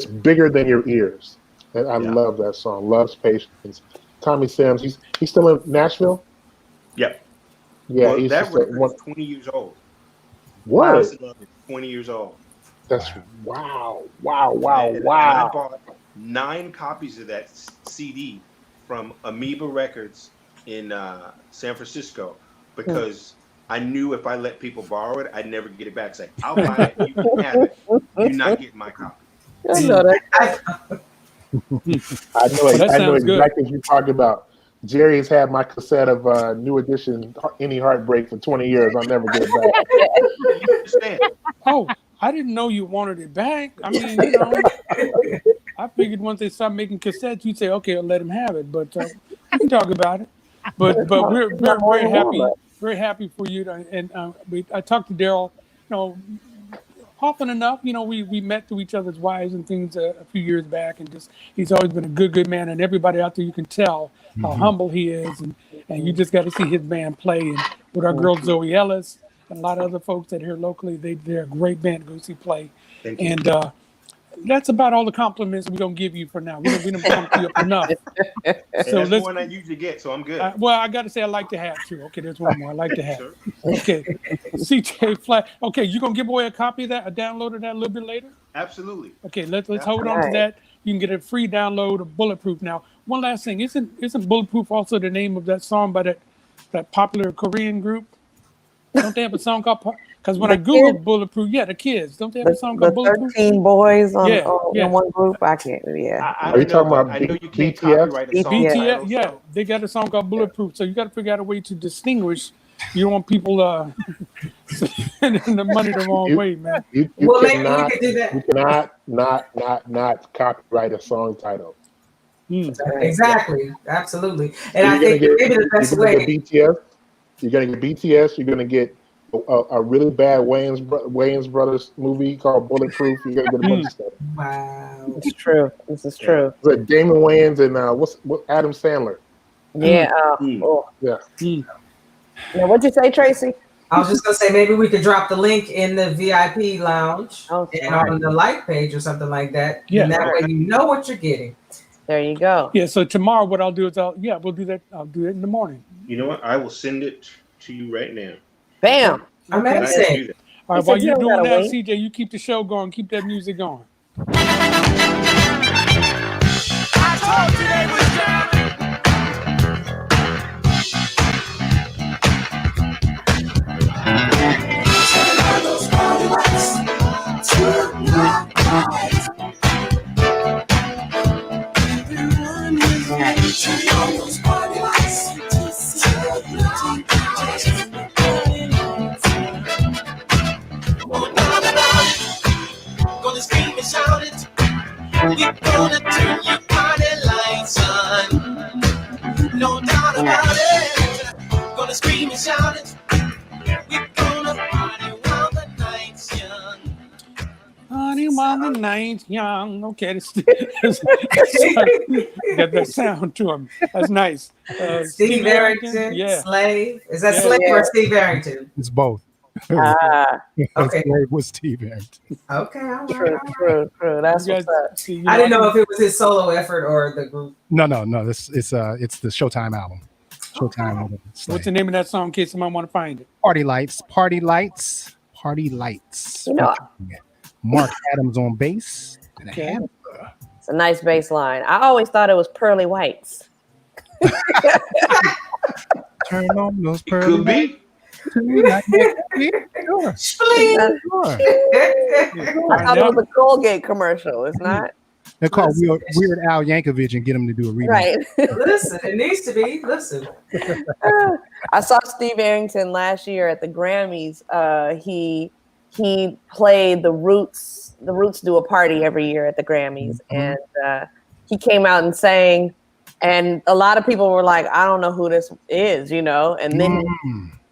bigger than your ears, and I love that song. Love's Patience. Tommy Sims. He's still in Nashville. Yep. Yeah, well, he's that record's 20 years old. What? 20 years old. That's wow. And I bought 9 copies of that CD from Amoeba Records in San Francisco because I knew if I let people borrow it, I'd never get it back. It's like, I'll buy it, you can have it. You're not getting my copy. I know exactly what you're talking about. Jerry's had my cassette of New Edition, Any Heartbreak, for 20 years. I'll never get it back. Oh, I didn't know you wanted it back. I mean, I figured once they start making cassettes, you'd say, okay, I'll let them have it. But we can talk about it. But we're very happy for you. I talked to Daryl, often enough, we met through each other's wives and things a few years back, and just he's always been a good man, and everybody out there, you can tell how humble he is, and you just got to see his band play. And with our girl Zoe Ellis and a lot of other folks that are here locally, they're a great band to go see play. And that's about all the compliments we're gonna give you for now. We don't pump you up enough. So that's one I usually get, so I'm good. I got to say I like to have too. Okay, there's one more I like to have. Okay, CJ Flat. Okay, you gonna give away a copy of that, a download of that a little bit later? Absolutely. Okay, let's hold on to that. You can get a free download of Bulletproof. Now, one last thing, isn't Bulletproof also the name of that song by that popular Korean group? Don't they have a song called? Because when I Googled Bulletproof, the kids, don't they have a song called Bulletproof? 13 boys in one group. I can't. Yeah. Are you talking about? I know you can't copyright a song. BTS, they got a song called Bulletproof. So you got to figure out a way to distinguish. You don't want people spending the money the wrong way, man. You cannot not copyright a song title. Exactly, absolutely. And I think maybe the best way. You're gonna get BTS. You're gonna get a really bad Wayans Brothers movie called Bulletproof. You're gonna get a bunch of stuff. Wow, it's true. This is true. It's like Damon Wayans and what Adam Sandler. Yeah. Now, what'd you say, Tracy? I was just gonna say maybe we could drop the link in the VIP lounge and on the like page or something like that. Yeah. And that way you know what you're getting. There you go. Yeah. So tomorrow, what I'll do is we'll do that. I'll do it in the morning. You know what? I will send it to you right now. Bam. Amazing. All right. While you're doing that, CJ, you keep the show going. Keep that music going. I told you they was jamming. Gonna scream and shout it. We're gonna turn your party lights on. No doubt about it. Gonna scream and shout it. We're gonna party while the night's young. Party while the night's young. Okay, got that sound to him. That's nice. Steve Arrington, Slave. Is that Slave or Steve Arrington? It's both. Okay. Slave was Steve Arrington. Okay, all right. True. That's what's up. I didn't know if it was his solo effort or the group. No. It's the Showtime album. Showtime album. What's the name of that song in case somebody want to find it? Party Lights. Party Lights. You know, Mark Adams on bass. It's a nice bass line. I always thought it was Pearly Whites. Turn on those It pearly could be. Sure. Spleen. Sure. I thought it was a Colgate commercial. It's not. They call Listen. Weird Al Yankovic and get him to do a remake. Right. Listen, it needs to be. Listen. I saw Steve Arrington last year at the Grammys. He played the Roots. The Roots do a party every year at the Grammys, and he came out and sang. And a lot of people were like, "I don't know who this is," you know. And then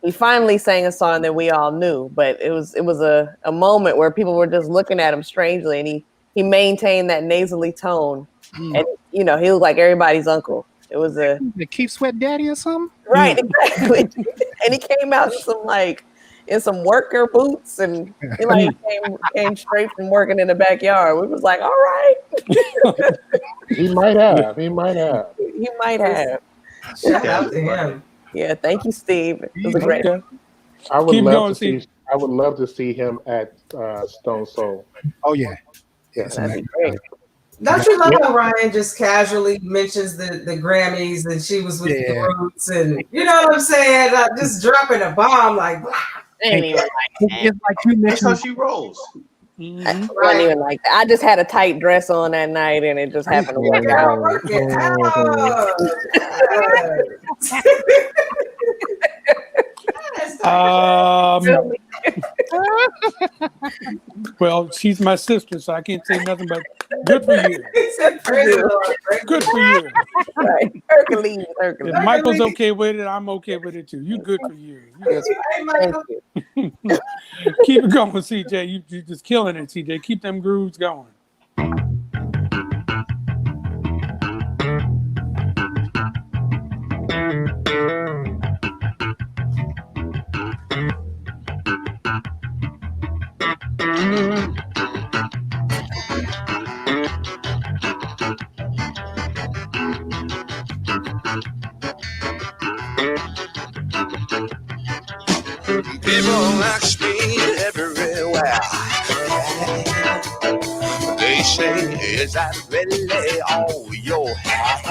he finally sang a song that we all knew. But it was a moment where people were just looking at him strangely, and he maintained that nasally tone, and you know, he was like everybody's uncle. It was a Keep Sweat Daddy or something, right, exactly. And he came out in some worker boots, and he like came straight from working in the backyard. We was like, all right. He might have. He might have. Shout out to him. Yeah, thank you, Steve. It was a great. Okay. I would Keep love going, to see. Steve. I would love to see him at Stone Soul. Oh yeah. Yes. That'd be great. Don't you love how Ryan just casually mentions the Grammys and she was with the Roots, and you know what I'm saying? Just dropping a bomb like. Ain't even like It's like you That's how mentioned. she rolls. it wasn't even like that. I just had a tight dress on that night, and it just happened to work out. Work it out. Well, she's my sister, so I can't say nothing but good for you. Good for you. Right. Hercules. If Michael's okay with it, I'm okay with it too. You good for you. Thank you. Keep it going, CJ. You're just killing it, CJ. Keep them grooves going. People ask me everywhere. They say, is that really all you have?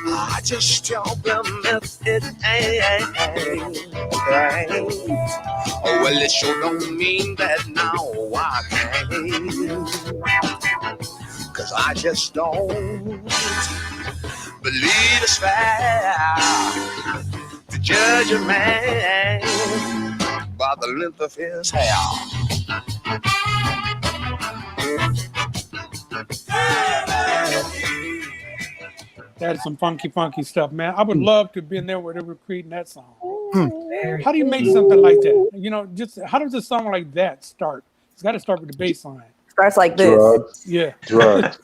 I just tell them if it ain't. Oh, well, it sure don't mean that now I can't. 'Cause I just don't believe it's fair to judge a man by the length of his hair. That is some funky stuff, man. I would love to have been there where they were creating that song. How do you make something like that? You know, just how does a song like that start? It's got to start with the bass line. Starts like this. Drugs. Yeah. Drugs.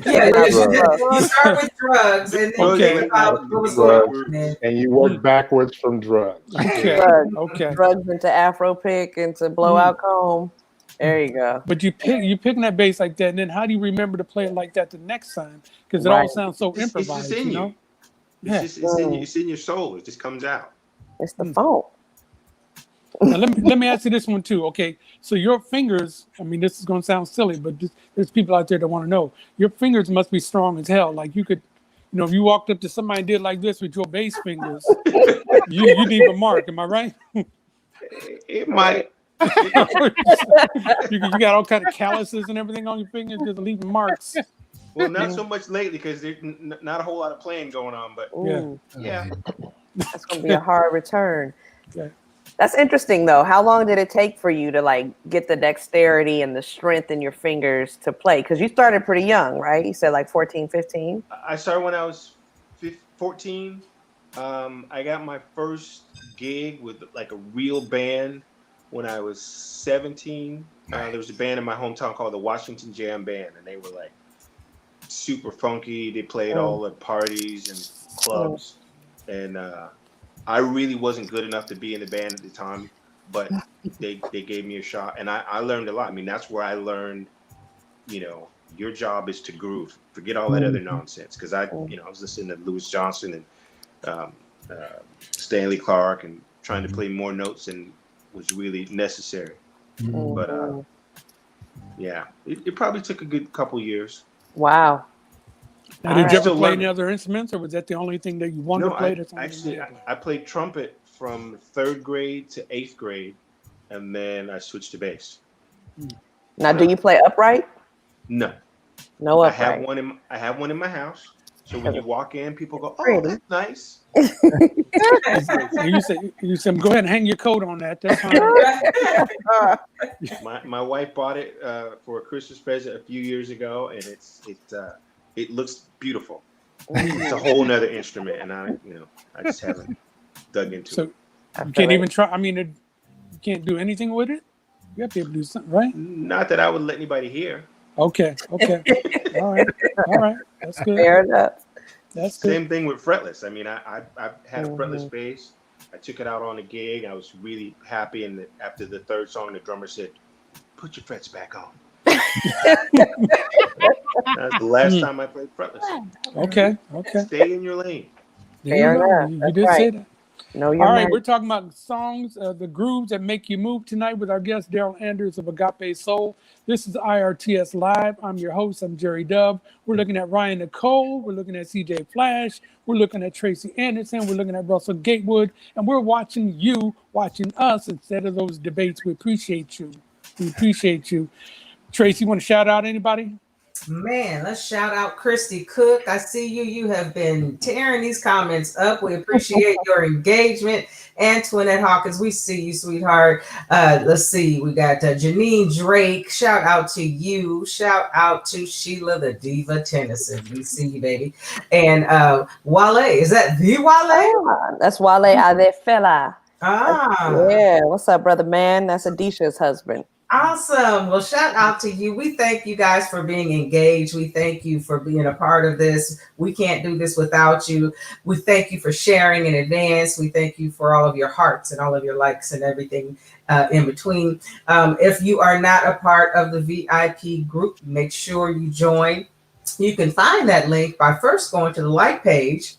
Yeah, Drugs. you start with drugs, and then Okay. you think about what was going on. Drugs. And you work backwards from drugs. Okay. Drugs. Okay. Drugs into Afro pick, into blowout comb. There you go. But you picking that bass like that, and then how do you remember to play it like that the next time? Because it all sounds so It's improvised, just in you know? you. It's in your soul. It just comes out. It's the phone. Now, let me ask you this one too. Okay, so your fingers, I mean, this is going to sound silly, but there's people out there that want to know. Your fingers must be strong as hell. Like you could, you know, if you walked up to somebody and did like this with your bass fingers, you leave a mark. Am I right? It might. you got all kind of calluses and everything on your fingers, just leaving marks. Well, not so much lately because there's not a whole lot of playing going on. But yeah. That's going to be a hard return. Yeah. That's interesting, though. How long did it take for you to like get the dexterity and the strength in your fingers to play? Because you started pretty young, right? You said like 14, 15? I started when I was 14. I got my first gig with like a real band when I was 17. There was a band in my hometown called the Washington Jam Band, and they were like super funky. They played all at parties and clubs, and I really wasn't good enough to be in the band at the time, but they gave me a shot, and I learned a lot. I mean, that's where I learned, you know, your job is to groove. Forget all that other nonsense, because I was listening to Louis Johnson and Stanley Clarke and trying to play more notes than was really necessary. But yeah, it probably took a good couple years. Wow. Now, did you ever Still play learning. any other instruments, or was that the only thing that you wanted No, to play? I That's the only thing you actually did? I played trumpet from 3rd grade to 8th grade, and then I switched to bass. Now, do you play upright? No, No I have upright. I have one in my house. So when you walk in, people go, "Oh, Pretty. that's nice." You said, go ahead and hang your coat on that. That's fine. My wife bought it for a Christmas present a few years ago, and it looks beautiful. It's a whole nother instrument, and I just haven't dug into So it. you can't even try. I mean, you can't do anything with it. You have to be able to do something, right? Not that I would let anybody hear. Okay. All right. That's good. Fair enough. That's good. Same thing with fretless. I mean, I had a fretless bass. I took it out on a gig. I was really happy, and after the 3rd song, the drummer said, "Put your frets back on." That's the last time I played fretless. Okay. Stay in your lane. There you go. enough. You That's did say that. No, you're All right, right. we're talking about songs, the grooves that make you move tonight with our guest, Daryl Anders of Agape Soul. This is IRTS Live. I'm your host. I'm Jerry Dub. We're looking at Ryan Nicole. We're looking at CJ Flash. We're looking at Tracy Anderson. We're looking at Russell Gatewood. And we're watching you, watching us instead of those debates. We appreciate you. Tracy, you want to shout out anybody? Man, let's shout out Christy Cook. I see you. You have been tearing these comments up. We appreciate your engagement. Antoinette Hawkins, we see you, sweetheart. Let's see. We got Janine Drake. Shout out to you. Shout out to Sheila the Diva Tennyson. We see you, baby. And Wale. Is that the Wale? That's Wale Adefela. Ah. Yeah. What's up, brother man? That's Adisha's husband. Awesome. Well, shout out to you. We thank you guys for being engaged. We thank you for being a part of this. We can't do this without you. We thank you for sharing in advance. We thank you for all of your hearts and all of your likes and everything in between. If you are not a part of the VIP group, make sure you join. You can find that link by first going to the like page,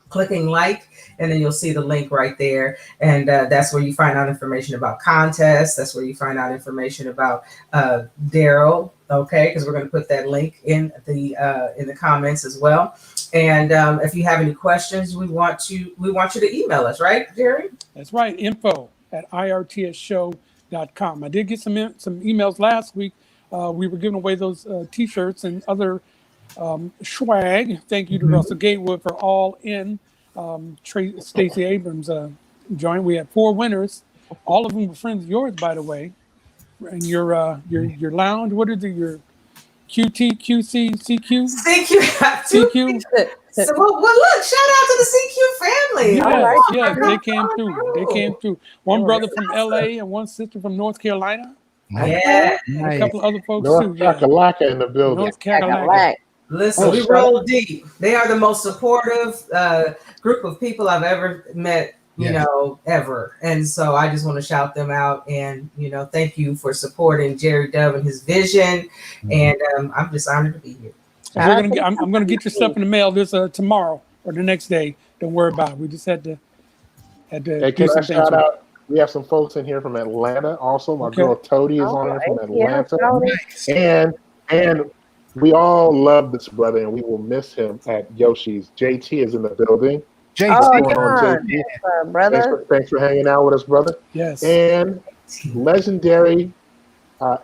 clicking like, and then you'll see the link right there. And that's where you find out information about contests. That's where you find out information about Daryl. Okay, because we're going to put that link in the comments as well. And if you have any questions, we want you to email us, right, Jerry? That's right. info@irtsshow.com. I did get some emails last week. We were giving away those T-shirts and other swag. Thank you to Russell Gatewood for All In. Stacey Abrams joined. We had 4 winners. All of them were friends of yours, by the way. And your lounge. What is it? Your QT, QC, CQ? CQ. So, well, look, shout out to the CQ family. Yes, they came through. One brother from LA and one sister from North Carolina. Yeah. And a couple other folks North too. Yeah. Kakalaka in the building. North Carolina. Listen, we roll deep. They are the most supportive group of people I've ever met, ever. And so I just want to shout them out and, thank you for supporting Jerry Dove and his vision. And I'm just honored to be here. I'm going to get your stuff in the mail this tomorrow or the next day. Don't worry about it. We just had to Hey, do can I some shout things. out? We have some folks in here from Atlanta. Also, my girl Toady is on here from Atlanta. And we all love this brother, and we will miss him at Yoshi's. JT is in the building. JT, brother. Thanks for hanging out with us, brother. Yes. And legendary,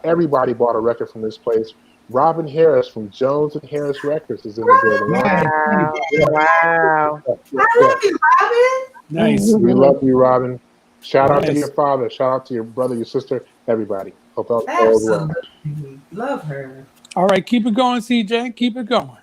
everybody bought a record from this place. Robin Harris from Jones and Harris Records is in the building. Wow. I love you, Robin. Nice. We love you, Robin. Shout out to your father. Shout out to your brother, your sister, everybody. Hope all is well. Absolutely. Love her. All right, keep it going, CJ. Keep it going.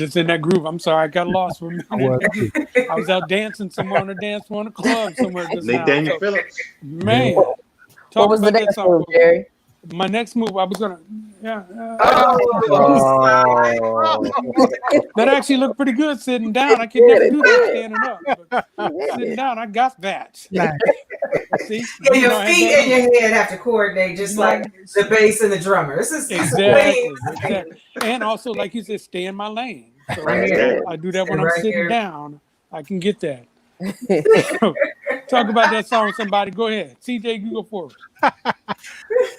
just in that groove. I'm sorry, I got lost for a minute. I was too. I was out dancing somewhere on a dance floor in a club somewhere just now. Nathaniel So, Phillips. man, What talk was the about that next song. move, Jerry? My next move, I was gonna, yeah, Oh, that actually looked pretty good sitting down. I could It never did, do it that did. standing up. But sitting down, I got that. Nice. See, Yeah, you know, your I had feet that- and your head have to coordinate, just You know, like the bass and the drummer. This is exactly. And also, like you said, stay in my lane. So Right here. I do that when Stay I'm right sitting here. down. I can get that. Talk about that song, somebody. Go ahead, CJ. You go forward.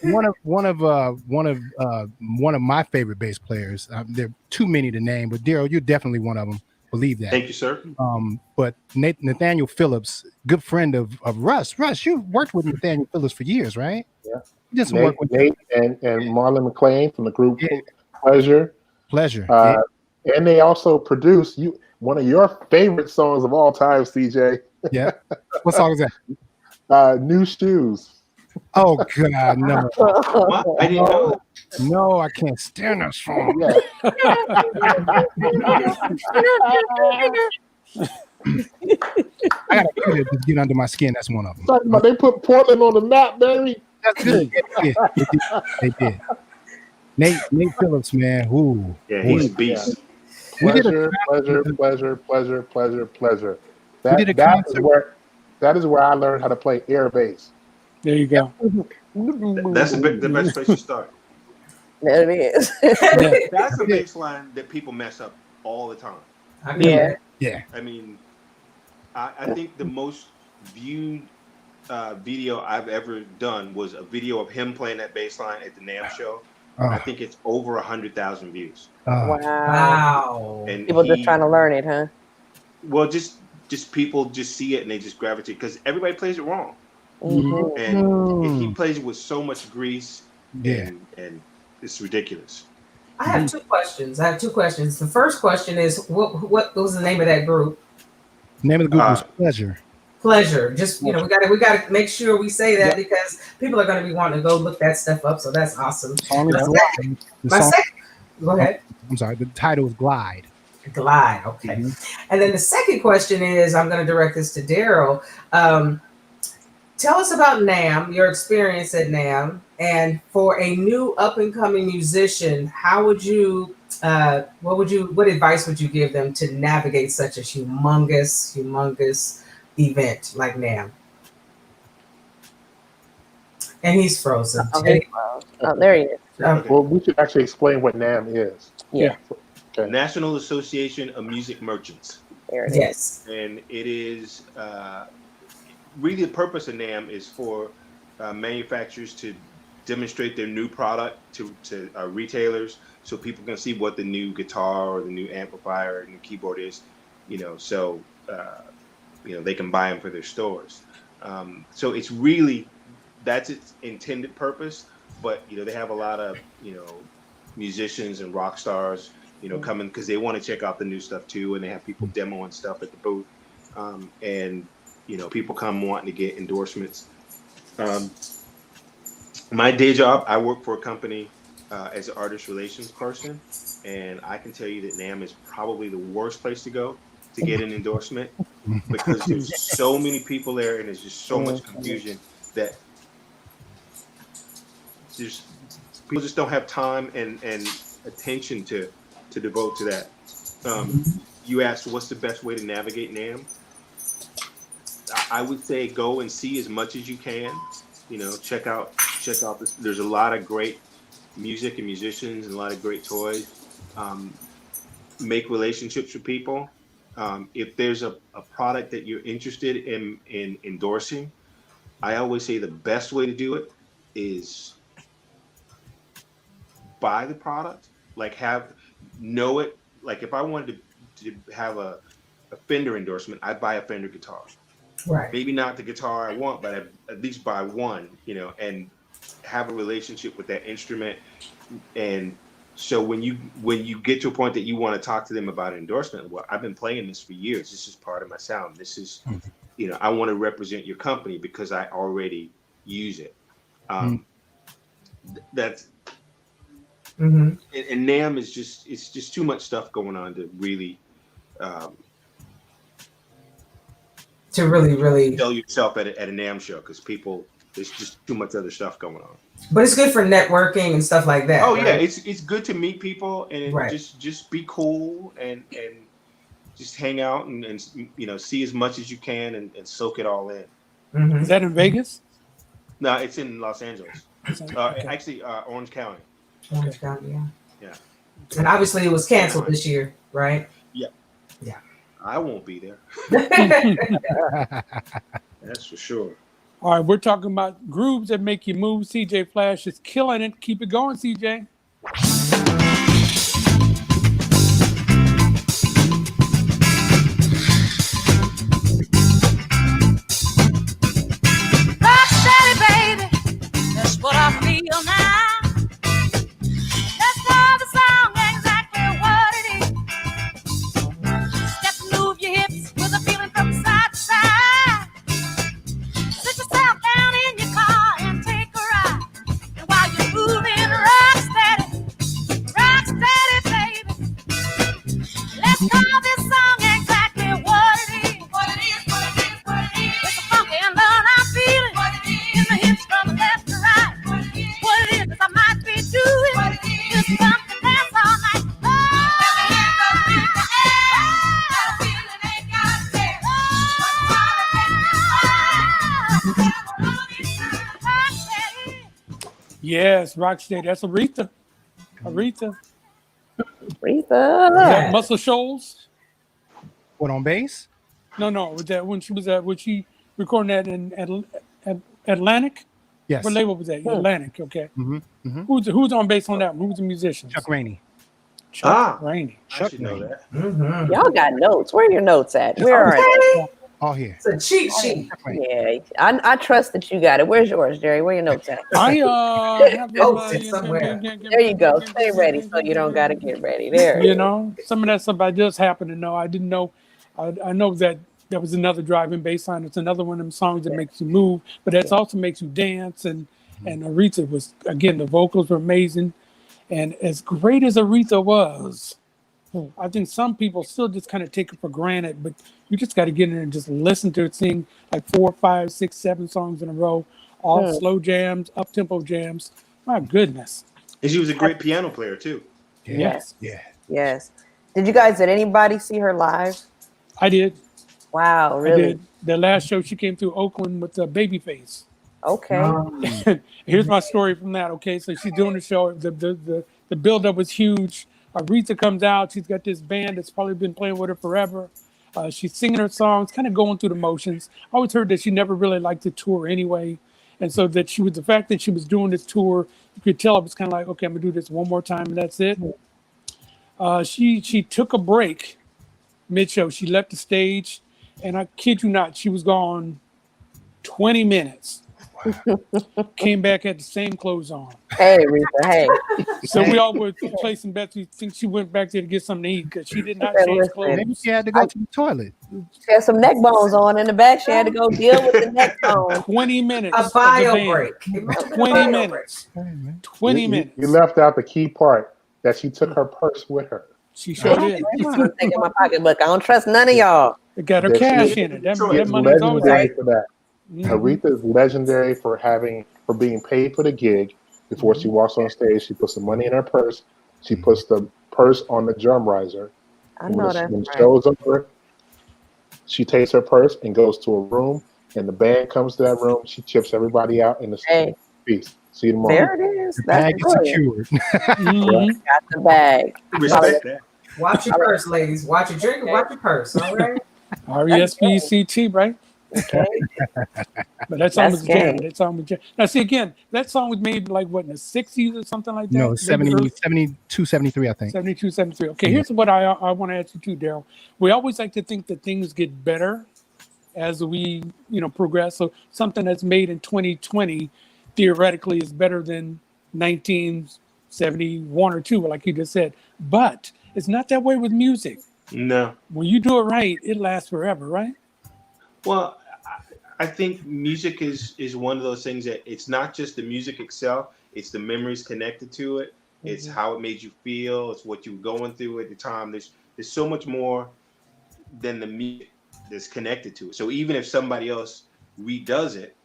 One of my favorite bass players. There are too many to name, but Daryl, you're definitely one of them. Believe that. Thank you, sir. But Nathaniel Phillips, good friend of Russ. Russ, you worked with Nathaniel Phillips for years, right? Yeah. You did some work with Nate and Marlon McClain from the group Yeah. Pleasure. Pleasure. And they also produced one of your favorite songs of all time, CJ. Yeah. What song is that? New Shoes. Oh God, no, What? I didn't know that. no, I can't stand that song. Yeah. I got a few that just get under my skin. That's one of them. Talking about they put Portland on the map, baby. That's good. Yeah, they did. Nate Phillips, man. Ooh. Yeah, he's a beast. We did Pleasure. That is where I learned how to play air bass. There you go. That's the best place to start. There it is. That's a bass line that people mess up all the time. Yeah. Yeah. I mean, I think the most viewed video I've ever done was a video of him playing that bass line at the NAMM show. I think it's over 100,000 views. Wow. And People just trying to learn it, huh? Well, just people just see it and they just gravitate because everybody plays it wrong. Mm-hmm. And he plays it with so much grease. Yeah. And it's ridiculous. I have two questions. The first question is, what was the name of that group? The name of the group was Pleasure. Pleasure. Just we gotta make sure we say that because people are gonna be wanting to go look that stuff up. So that's awesome. Go ahead. I'm sorry. The title is Glide. Glide. Okay. And then the second question is, I'm gonna direct this to Daryl. Tell us about NAMM, your experience at NAMM, and for a new up and coming musician, how would you what advice would you give them to navigate such a humongous event like NAMM? And he's frozen. Oh, there he is. Well, we should actually explain what NAMM is. Yeah. Okay. National Association of Music Merchants. There it is. And it is really the purpose of NAMM is for manufacturers to demonstrate their new product to retailers, so people can see what the new guitar or the new amplifier or new keyboard is, so they can buy them for their stores. So it's really, that's its intended purpose. But they have a lot of musicians and rock stars coming because they want to check out the new stuff too, and they have people demoing stuff at the booth, and people come wanting to get endorsements. My day job, I work for a company as an artist relations person, and I can tell you that NAMM is probably the worst place to go to get an endorsement because there's so many people there and there's just so much confusion that people just don't have time and attention to devote to that. You asked what's the best way to navigate NAMM. I would say go and see as much as you can. Check out this. There's a lot of great music and musicians and a lot of great toys. Make relationships with people. If there's a product that you're interested in endorsing, I always say the best way to do it is buy the product, know it. Like if I wanted to have a Fender endorsement, I'd buy a Fender guitar. Right. Maybe not the guitar I want, but I'd at least buy one, and have a relationship with that instrument. And so when you get to a point that you want to talk to them about endorsement, well, I've been playing this for years. This is part of my sound. This is, I want to represent your company because I already use it. That's Mm-hmm. And NAMM is just too much stuff going on to really really sell yourself at a NAMM show, because there's just too much other stuff going on. But it's good for networking and stuff like that. Oh right? yeah, it's good to meet people and Right. just be cool and just hang out and see as much as you can and soak it all in. Mm-hmm. Is that in Vegas? No, it's in Los Angeles. Okay. Actually, Orange County. Orange County, yeah. Yeah. And obviously it was canceled this year, right? Yeah. Yeah. I won't be there. That's for sure. All right, we're talking about grooves that make you move. CJ Flash is killing it. Keep it going, CJ. Rock steady, baby. That's what I feel now. Let's know the song exactly what it is. Step and move your hips with a feeling from side to side. Sit yourself down in your car and take a ride. And while you're moving, rock steady, baby. Let's call this song exactly what it is. What it is, what it is, what it is. It's a funky and love I'm feeling. What it is. In the hips from the left to right. What it is, what it is, 'cause I might be doing. What it is. Just something that's all night. Oh, let me hear the beat, the air. Got a feeling ain't got it there. Oh, Yes, Rocksteady. That's Aretha. Aretha. Is Aretha. that Muscle Shoals? What, on bass? No. Was that when she was was she recording that in Atlantic? Yes. What label was that? Atlantic. Okay. Mm-hmm. Who's on bass on that one? Who's the musician? Chuck Rainey. Chuck Rainey. I should know that. Mm-hmm. Y'all got notes. Where are your notes at? Where are they? All here. It's a cheat sheet. Chuck Rainey. Yeah, I trust that you got it. Where's yours, Jerry? Where your notes at? I have them, It's somewhere. There you go. Stay ready so you don't got to get ready. There. You know, some of that stuff I just happen to know. I didn't know. I know that there was another driving bass line. It's another one of them songs that makes you move, but that also makes you dance. And Aretha was, again, the vocals were amazing. And as great as Aretha was, I think some people still just kind of take it for granted, but you just got to get in there and just listen to it sing like 4, 5, 6, 7 songs in a row, all slow jams, up-tempo jams. My goodness. And she was a great piano player too. Yeah. Yes. Yeah. Yes. Did anybody see her live? I did. Wow, I really? did. The last show, she came through Oakland with Babyface. Okay. Here's my story from that. Okay, so she's doing the show. The build-up was huge. Aretha comes out. She's got this band that's probably been playing with her forever. She's singing her songs, kind of going through the motions. I always heard that she never really liked to tour anyway. And so that the fact that she was doing this tour, you could tell it was kind of like, okay, I'm gonna do this one more time and that's it. She took a break mid-show. She left the stage, and I kid you not, she was gone 20 minutes. Came back, had the same clothes on. Hey, Rita. Hey. So we all were placing bets. We think she went back there to get something to eat because she did not Hey, change listen. clothes. Maybe she had to go to the toilet. She had some neck bones on in the back. She had to go deal with the neck bones. 20 minutes. A of the bio band. break. 20 minutes. 20 minutes. You left out the key part that she took her purse with her. She sure did. I'm taking my pocketbook. I don't trust none of y'all. It got her That cash she- in it. That She's money is always legendary there. for that. Aretha is legendary for being paid for the gig. Before she walks on stage, she puts the money in her purse. She puts the purse on the drum riser. I And know when that. the show's over, she takes her purse and goes to a room, and the band comes to that room. She chips everybody out in the Hey. piece. See you tomorrow. There it is. That's Bag is brilliant. secured. Mhm. Got the bag. Respect that. Watch your purse, ladies. Watch your drink and watch your purse. All right. RESPCT, right? Okay. But that song That's was a jam. game. That song was jam. Now, see, again, that song was made like what, in the 60s or something like that? No, Maybe 70, early- 72, 73, I think. 72, 73. Okay, here's what I want to ask you too, Daryl. We always like to think that things get better as we, progress. So something that's made in 2020 theoretically is better than 1971 or 2, like you just said. But it's not that way with music. No. When you do it right, it lasts forever, right? Well, I think music is one of those things that it's not just the music itself, it's the memories connected to it. It's how it made you feel. It's what you were going through at the time. There's so much more than the music that's connected to it. So even if somebody else redoes it,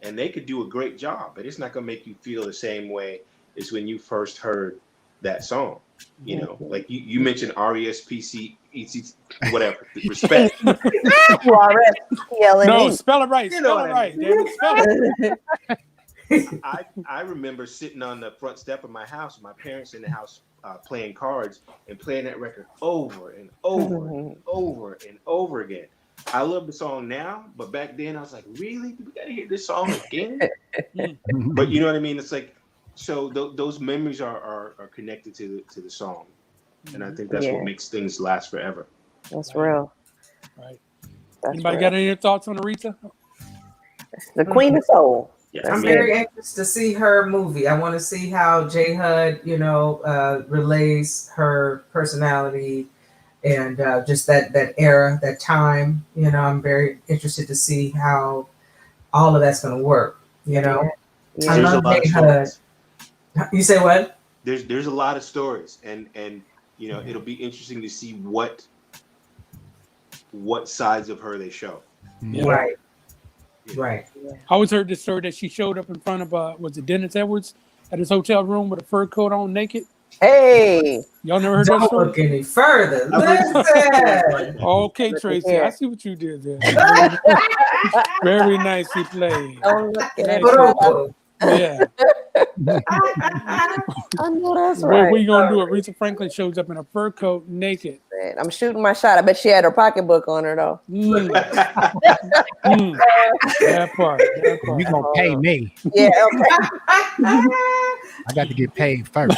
and they could do a great job, but it's not going to make you feel the same way as when you first heard that song. You know, like you mentioned RESPC, whatever. Respect. No, spell it right. Spell it right. Damn it, spell it. I remember sitting on the front step of my house, my parents in the house playing cards and playing that record over and over and over and over again. I love the song now, but back then I was like, really? We gotta hear this song again? But you know what I mean? It's like, so those memories are connected to the song, and I think that's what makes things last forever. That's real. Right. Anybody got any thoughts on Aretha? The Queen of Soul. Yeah, I'm very anxious to see her movie. I want to see how J Hud, relays her personality and just that era, that time. I'm very interested to see how all of that's going to work. I love J Hud. You say what? There's a lot of stories, and it'll be interesting to see what sides of her they show. Right. Right. I always heard this story that she showed up in front of was it Dennis Edwards at his hotel room with a fur coat on, naked. Hey, y'all never heard that story? Don't look any further. Listen. Okay, Tracy, I see what you did there. Very nicely played. Don't look at it. Yeah. I know that's right. What are you gonna do? Aretha Franklin shows up in a fur coat, naked. I'm shooting my shot. I bet she had her pocketbook on her though. That part. You gonna pay me? Yeah. Okay. I got to get paid first.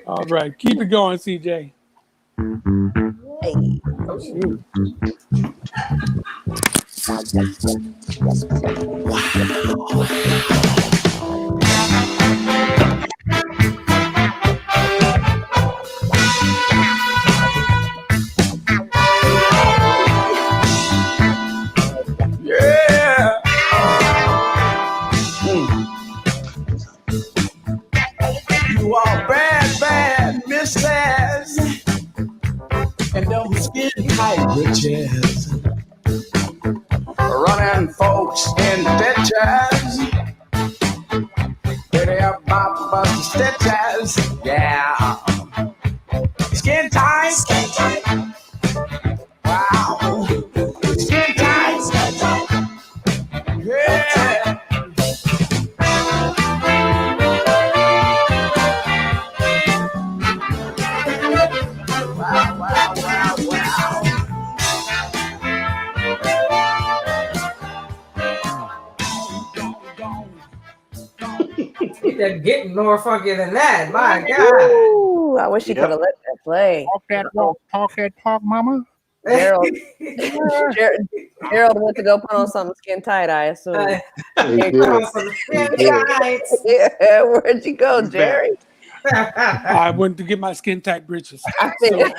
All right, keep it going, CJ. Hey. Oh, shoot. Yeah. You are bad misses and those skin tight riches. Running folks in ditches. They are bumper stitches. Yeah. Skin tight. Skin tight. Wow. Skin tight. Skin tight. Yeah. Wow. They're getting more funky than that. My God. Ooh, I wish you could have let that play. Talk that talk, mama. Daryl went to go put on something skin tight, I assume. Yeah, where'd you go, Jerry? I went to get my skin tight britches. I think.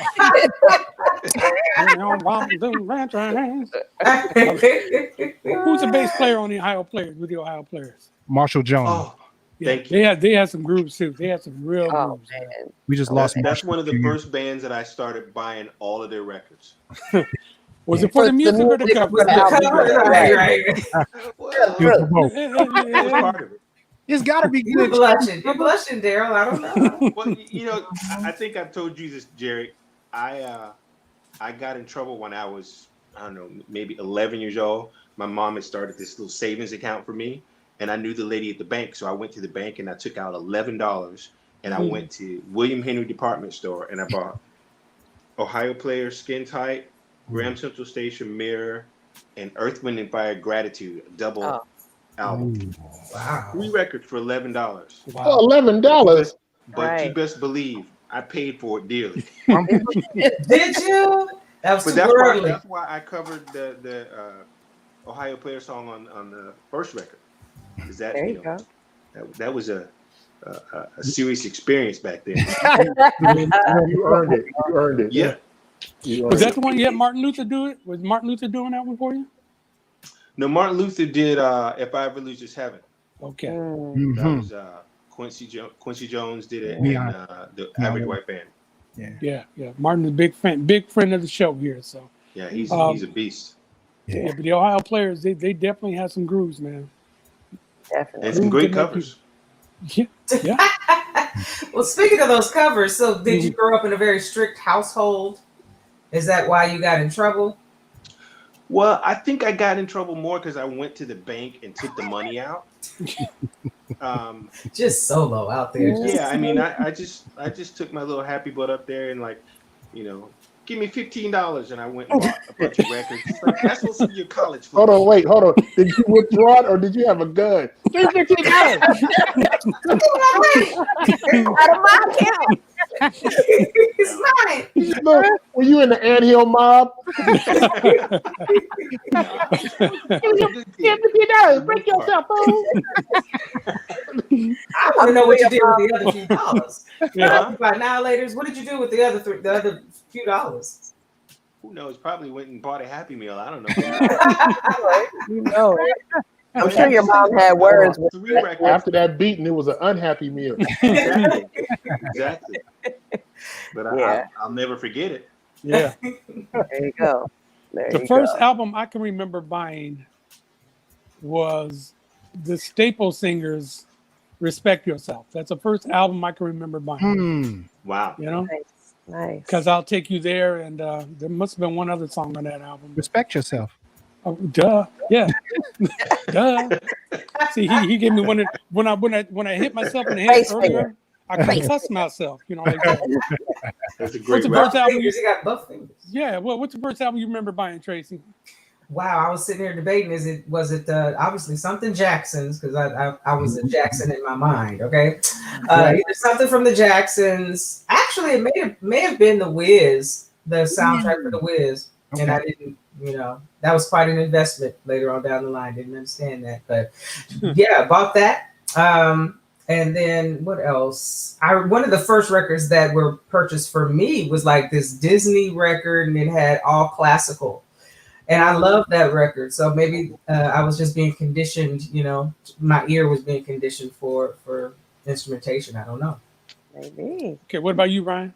Who's the bass player on the Ohio Players with the Ohio Players? Marshall Jones. Oh, thank you. They had some grooves too. They had some real grooves. Man. We just lost. That's one of the first bands that I started buying all of their records. Was it for the music or the cover? That was part of it. It's got to be You're good. blushing. You're blushing, Daryl. I don't know. Well, I think I've told you this, Jerry. I got in trouble when I was, I don't know, maybe 11 years old. My mom had started this little savings account for me, and I knew the lady at the bank. So I went to the bank and I took out $11, and I went to William Henry Department Store and I bought Ohio Players, Skin Tight, Graham Central Station, Mirror, and Earth, Wind and Fire, Gratitude, double album. Wow. 3 records for $11. Wow. Oh, $11. But you best believe I paid for it dearly. Did you? That was But too early. that's why I covered the Ohio Player song on the first record. Is that There you go. That was a serious experience back then. You earned it. You earned it. Yeah. Was that the one you had Martin Luther do it? Was Martin Luther doing that one for you? No, Martin Luther did If I Ever Lose This Heaven. Okay. That was Quincy Jones did it, Beyond. and the Average White Band. Yeah. Martin's a big friend of the show here. So Yeah, he's a beast. yeah, but the Ohio players, they definitely have some grooves, man. Definitely. And some great covers. Yeah. Well, speaking of those covers, so did you grow up in a very strict household? Is that why you got in trouble? Well, I think I got in trouble more because I went to the bank and took the money out. Just solo out there. Yeah, I mean, I just took my little happy butt up there and like, give me $15, and I went and bought a bunch of records. It's like, that's supposed to be your college fund. Hold on. Did you withdraw it or did you have a gun? Out of my account. It's mine. Look, were you in the anthill mob? Break yourself, I want to know what you did with the other few dollars. Yeah. By annihilators, what did you do with the other few dollars? Who knows? Probably went and bought a Happy Meal. I don't know. You know it. I'm sure your mom had words with 3 records. After that beating, it was an unhappy meal. Exactly. But I'll never forget it. Yeah. There you go. The first album I can remember buying was the Staple Singers' "Respect Yourself." That's the first album I can remember buying. Wow. Nice. Because I'll Take You There, and there must have been one other song on that album. Respect Yourself. Oh, duh. Yeah. Duh. See, he gave me one of, when I hit myself in the head Face earlier, finger. I couldn't cuss myself. Like that. That's a What's great the record. first album? You got buff fingers. Yeah. Well, what's the first album you remember buying, Tracy? Wow, I was sitting here debating. Was it obviously something Jacksons, because I was a Jackson in my mind. Okay, either something from the Jacksons. Actually, it may have been the Wiz, the soundtrack for the Wiz, and I didn't. That was quite an investment later on down the line. Didn't understand that, but yeah, bought that. And then what else? One of the first records that were purchased for me was like this Disney record, and it had all classical. And I love that record. So maybe I was just being conditioned, my ear was being conditioned for instrumentation. I don't know. Maybe. Okay, what about you, Ryan?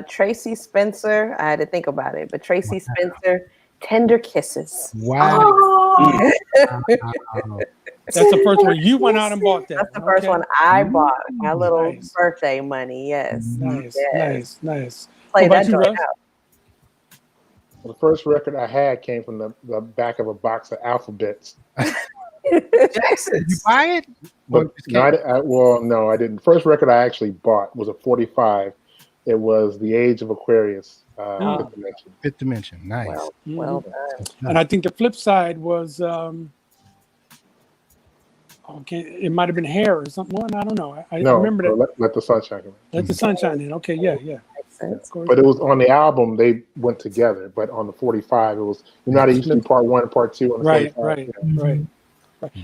Tracy Spencer. I had to think about it, but Tracy Spencer, Tender Kisses. Wow. Oh, That's the first one you went out and bought that. That's the first one I bought. My little Nice. birthday money. Yes. Nice, Yes. nice. Play What that about you, joint Russ? out. The first record I had came from the back of a box of alphabets. Jacksons. You buy it? But no, I didn't. First record I actually bought was a 45. It was The Age of Aquarius. Fifth Dimension. Fifth Dimension. Nice. Well done. And I think the flip side was, it might have been Hair or something. Well, I don't know. I remember that. Let the Sunshine Come In. Let the Sunshine In. Okay, yeah. Makes sense. Of course. But it was on the album, they went together. But on the 45, it was, it used to be part 1 and part 2 on the Right. 45. Right.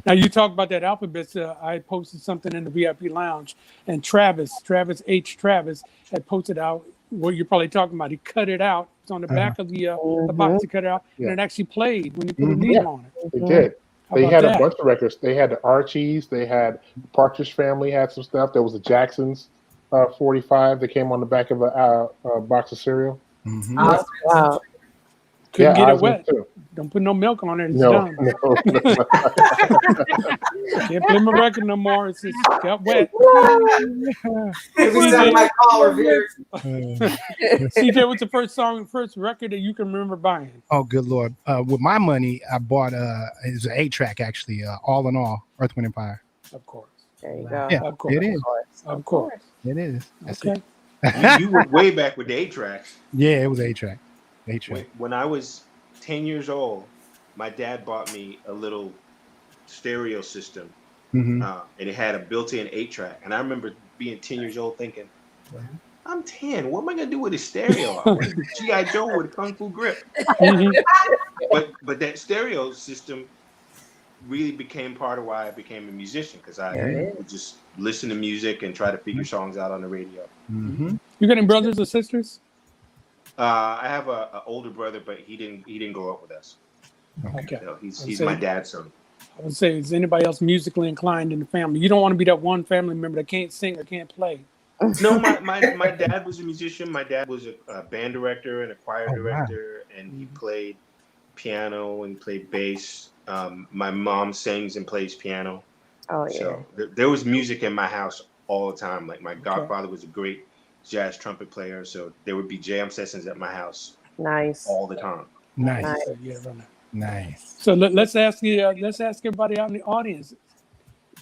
Now you talk about that alphabet. I posted something in the VIP lounge, and Travis had posted out what you're probably talking about. He cut it out. It's on the back of the box. He cut it out, and it actually played when you put a needle on it. They did. How They about had that? a bunch of records. They had the Archies. They had Partridge Family had some stuff. There was the Jacksons 45 that came on the back of a box of cereal. Mhm. Wow. Couldn't get it Osmonds wet. too. Don't put no milk on it. It's No, done. no. Can't play my record no more. It's just got wet. We sound like Paul Revere. CJ, what's the first record that you can remember buying? Oh, good Lord. With my money, I bought it was an 8-track actually, All in All, Earth, Wind and Fire. Of course. There you go. Yeah, Of course. it is. Of course. It is. That's Okay. it. You went way back with the 8-tracks. Yeah, it was 8-track. 8-track. When I was 10 years old, my dad bought me a little stereo system, Mhm. and it had a built-in 8-track. And I remember being 10 years old thinking, I'm 10. What am I going to do with a stereo? I want G.I. Joe with a Kung Fu grip. Mhm. But that stereo system really became part of why I became a musician, because I would just listen to music and try to figure songs out on the radio. Mhm. You got any brothers or sisters? I have an older brother, but he didn't grow up with us. Okay. So he's So- my dad's son. I would say, is anybody else musically inclined in the family? You don't want to be that one family member that can't sing or can't play. No, my dad was a musician. My dad was a band director and a choir wow. director, and he played piano and played bass. My mom sings and plays piano. Oh yeah. So there was music in my house all the time. Like my godfather was a great jazz trumpet player, so there would be jam sessions at my house Nice. all the time. Nice. Yeah, right. Nice. So let's ask everybody out in the audience.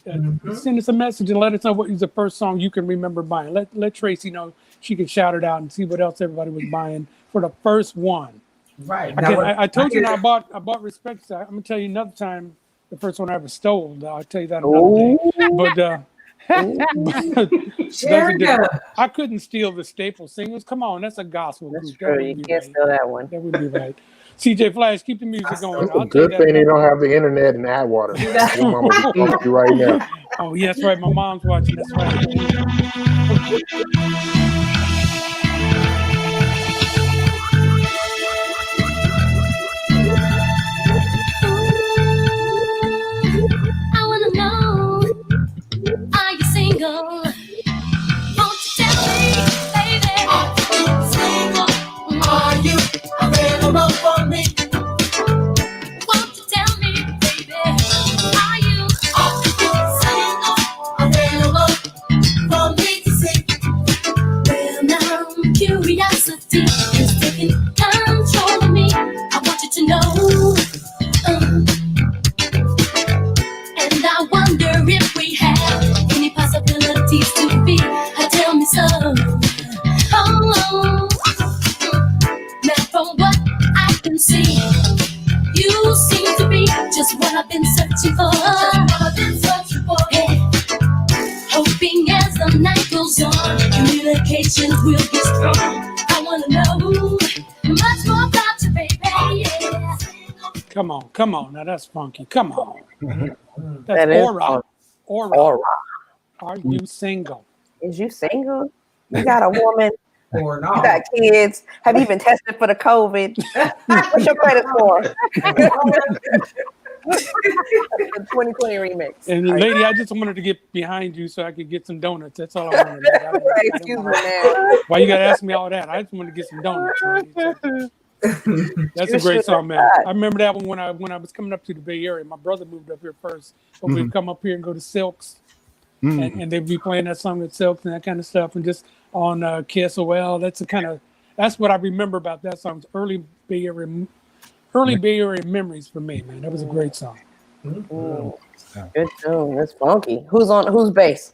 Send us a message and let us know what is the first song you can remember buying. Let Tracy know, she can shout it out and see what else everybody was buying for the first one. Right. I told you I bought Respect. I'm gonna tell you another time the first one I ever stole. I'll tell you that another day. But I couldn't steal the Staple Singers. Come on, that's a gospel group. That's true. You can't steal that one. That would be right. CJ Flash, keep the music going. It's a good thing they don't have the internet and Atwater. Your mama will talk to you right now. Oh, yeah, that's right. My mom's watching. That's right. I wanna know, are you single? Won't you tell me, baby? Are you single? Are you available for me? Won't you tell me, baby? Are you single? Available for me to see? Well, now curiosity is taking control of me. I want you to know. And I wonder if we have any possibilities to be. Tell me so. Oh, now from what I can see, you seem to be just what I've been searching for. Yeah. Hoping as the night goes on, communication will be strong. I wanna know much more about you, baby. Yeah. Come on. Now that's funky. Come on. That That's is Aura. Aura. Are you single? Is you single? You got a woman? Or You got kids? Have you been tested for the COVID? What's your credit score? The 2020 remix. And lady, I just wanted to get behind you so I could get some donuts. That's all I wanted. Excuse me, man. Why you gotta ask me all that? I just wanted to get some donuts. That's a great song, man. I remember that one when I was coming up to the Bay Area. My brother moved up here first, but we'd come up here and go to Silks, and they'd be playing that song at Silks and that kind of stuff, and just on KSOL. That's what I remember about that song. Early Bay Area memories for me, man. That was a great song. Good tune. That's funky. Who's bass?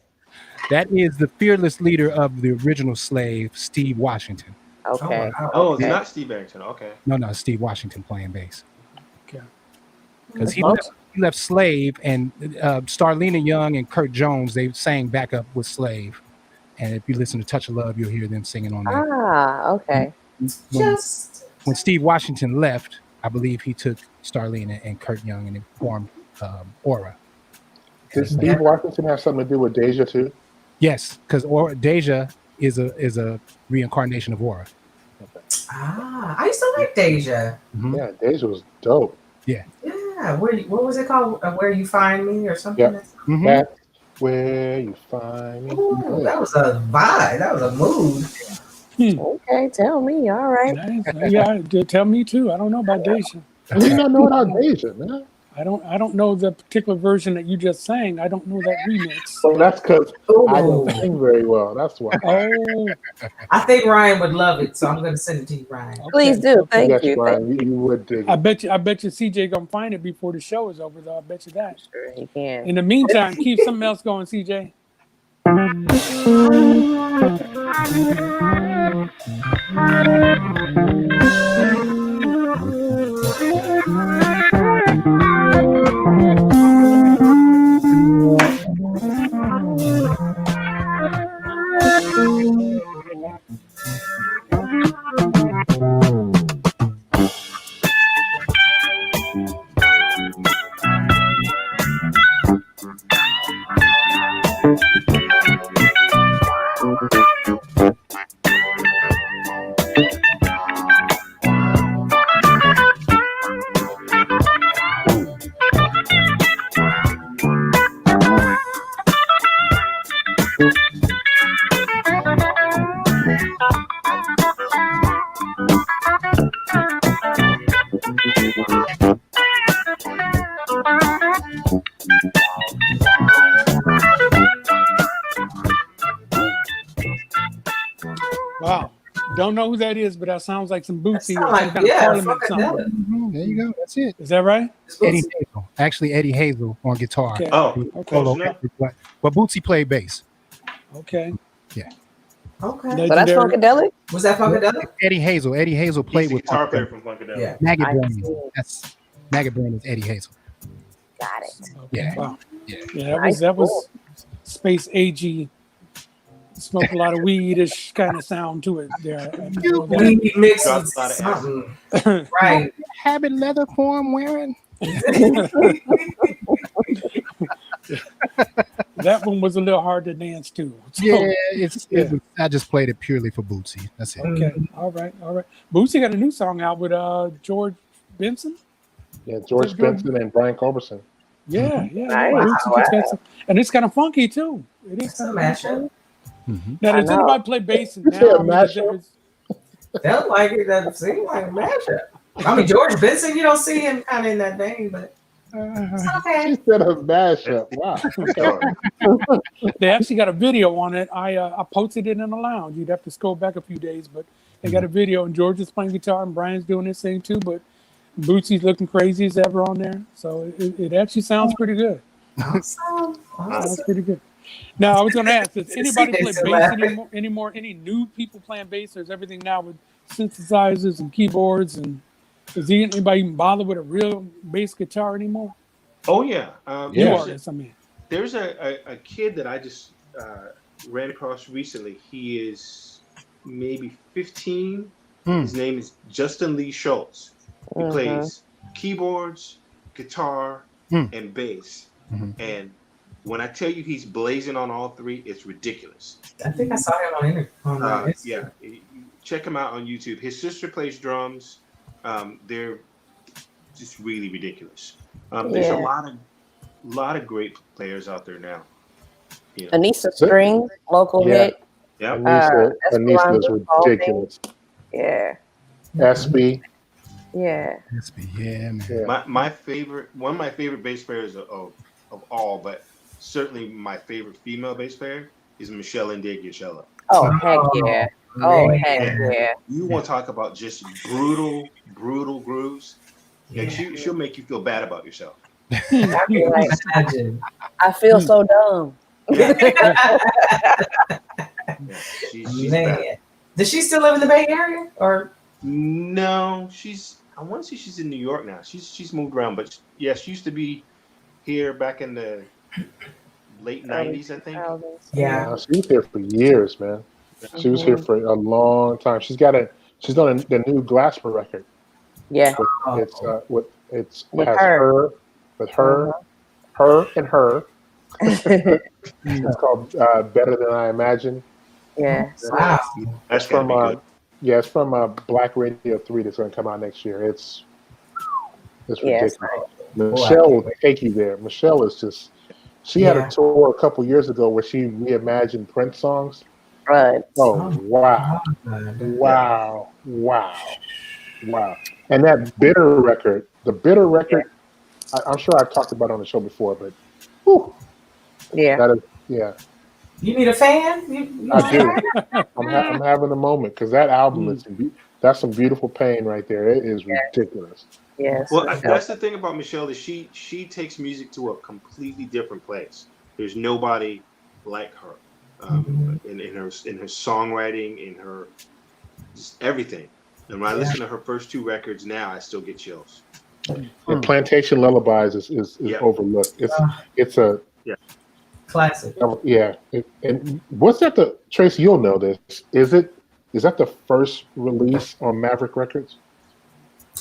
That is the fearless leader of the original Slave, Steve Washington. Okay. Oh, it's not Steve Barrington. Okay. No, Steve Washington playing bass. Okay. Because he left Slave, and Starlina Young and Kurt Jones, they sang back up with Slave. And if you listen to Touch of Love, you'll hear them singing on that. Ah, okay. When Steve Washington left, I believe he took Starlina and Kurt Young and they formed Aura. Did Steve Washington have something to do with Deja too? Yes, because Deja is a reincarnation of Aura. I used to like Deja. Yeah, Deja was dope. Yeah. What was it called? Where You Find Me or something? Yep. That's where you find me. Ooh, that was a vibe. That was a mood. Okay, tell me. All right. Nice. Yeah, tell me too. I don't know about Deja. I did not know about Deja, man. I don't know the particular version that you just sang. I don't know that remix. So that's because I don't sing very well. That's why. Oh, I think Ryan would love it, so I'm going to send it to you, Ryan. okay. Please do. Thank Yes, you. Ryan, you would dig it. I bet you CJ gonna find it before the show is over, though. I bet you that. Sure, he can. In the meantime, keep something else going, CJ. Wow. Don't know who that is, but that sounds like some Bootsy or like, some kind of Parliament song. Mhm, there you go. That's it. Is that right? Eddie Hazel. Actually, Eddie Hazel on guitar. Okay. Oh, Okay. close enough. But Bootsy played bass. Okay. Yeah. Okay. So that's Legendary. Funkadelic? Was that Funkadelic? Eddie Hazel. Eddie Hazel He's played the with guitar player from Funkadelic. Yeah. Maggot I Brain. see. That's Maggot Brain is Eddie Hazel. Got it. Okay. Yeah. Wow. Yeah. Yeah, Nice. that was space AG. Smoke a lot of weed-ish kind of sound to it there. Weed mixed Got with a lot of something. Right. Habit leather form wearing. That one was a little hard to dance to. So, Yeah, I just played it purely for Bootsy. That's it. Okay. All right. Bootsy got a new song out with George Benson. Yeah, George Benson and Brian Culberson. Yeah. Nice. Bootsy just got some, and it's kind of funky too. It is It's a kind of mashup. Now, does I know. anybody play bass You said a now? mashup? Felt like it. Doesn't seem like a mashup. I mean, George Benson, you don't see him kind of in that vein, but it's okay. She said a mashup. Wow. They actually got a video on it. I posted it in the lounge. You'd have to scroll back a few days, but they got a video, and George is playing guitar, and Brian's doing his thing too. But Bootsy's looking crazy as ever on there, so it actually sounds pretty good. Awesome. Sounds pretty good. Now, I was going to ask, does anybody play bass anymore? Any new people playing bass, or is everything now with synthesizers and keyboards? And does anybody even bother with a real bass guitar anymore? Oh yeah. New artists, I mean. There's a kid that I just ran across recently. He is maybe 15. His name is Justin Lee Schultz. He plays keyboards, guitar, and bass. And when I tell you he's blazing on all three, it's ridiculous. I think I saw him on Instagram. Yeah, check him out on YouTube. His sister plays drums. They're just really ridiculous. There's a lot of great players out there now. You know. Anissa Strings, local hit. Yeah. Anissa is ridiculous. Yeah. SB. Yeah. Yeah, man. My favorite, one of my favorite bass players of all, but certainly my favorite female bass player is Michelle Indegiachella. Oh, heck yeah. Oh, heck yeah. You want to talk about just brutal grooves? Like she'll make you feel bad about yourself. I can imagine. I feel so dumb. She's Man. bad. Does she still live in the Bay Area? Or No, I want to say she's in New York now. She's moved around, but yeah, she used to be here back in the late 90s, I think. yeah. She was here for years, man. She was here for a long time. She's done the new Glasper record. Yeah. It's With has her. her and her. It's called Better Than I Imagined. Yeah. Wow. That's from good. it's from Black Radio 3 that's going to come out next year. It's ridiculous. Michelle will take you there. Michelle is just. She had a tour a couple years ago where she reimagined Prince songs. Right. Oh wow. And that Bitter record, I'm sure I've talked about it on the show before, but whew, that is, You need a fan? You I do. I'm having a moment because that album that's some beautiful pain right there. It is ridiculous. Yes. Well, that's the thing about Michelle is she takes music to a completely different place. There's nobody like her in her songwriting, in her just everything. And when I listen to her first two records now, I still get chills. And Plantation Lullabies is overlooked. It's a classic. And what's that? Tracy, you'll know this. Is that the first release on Maverick Records?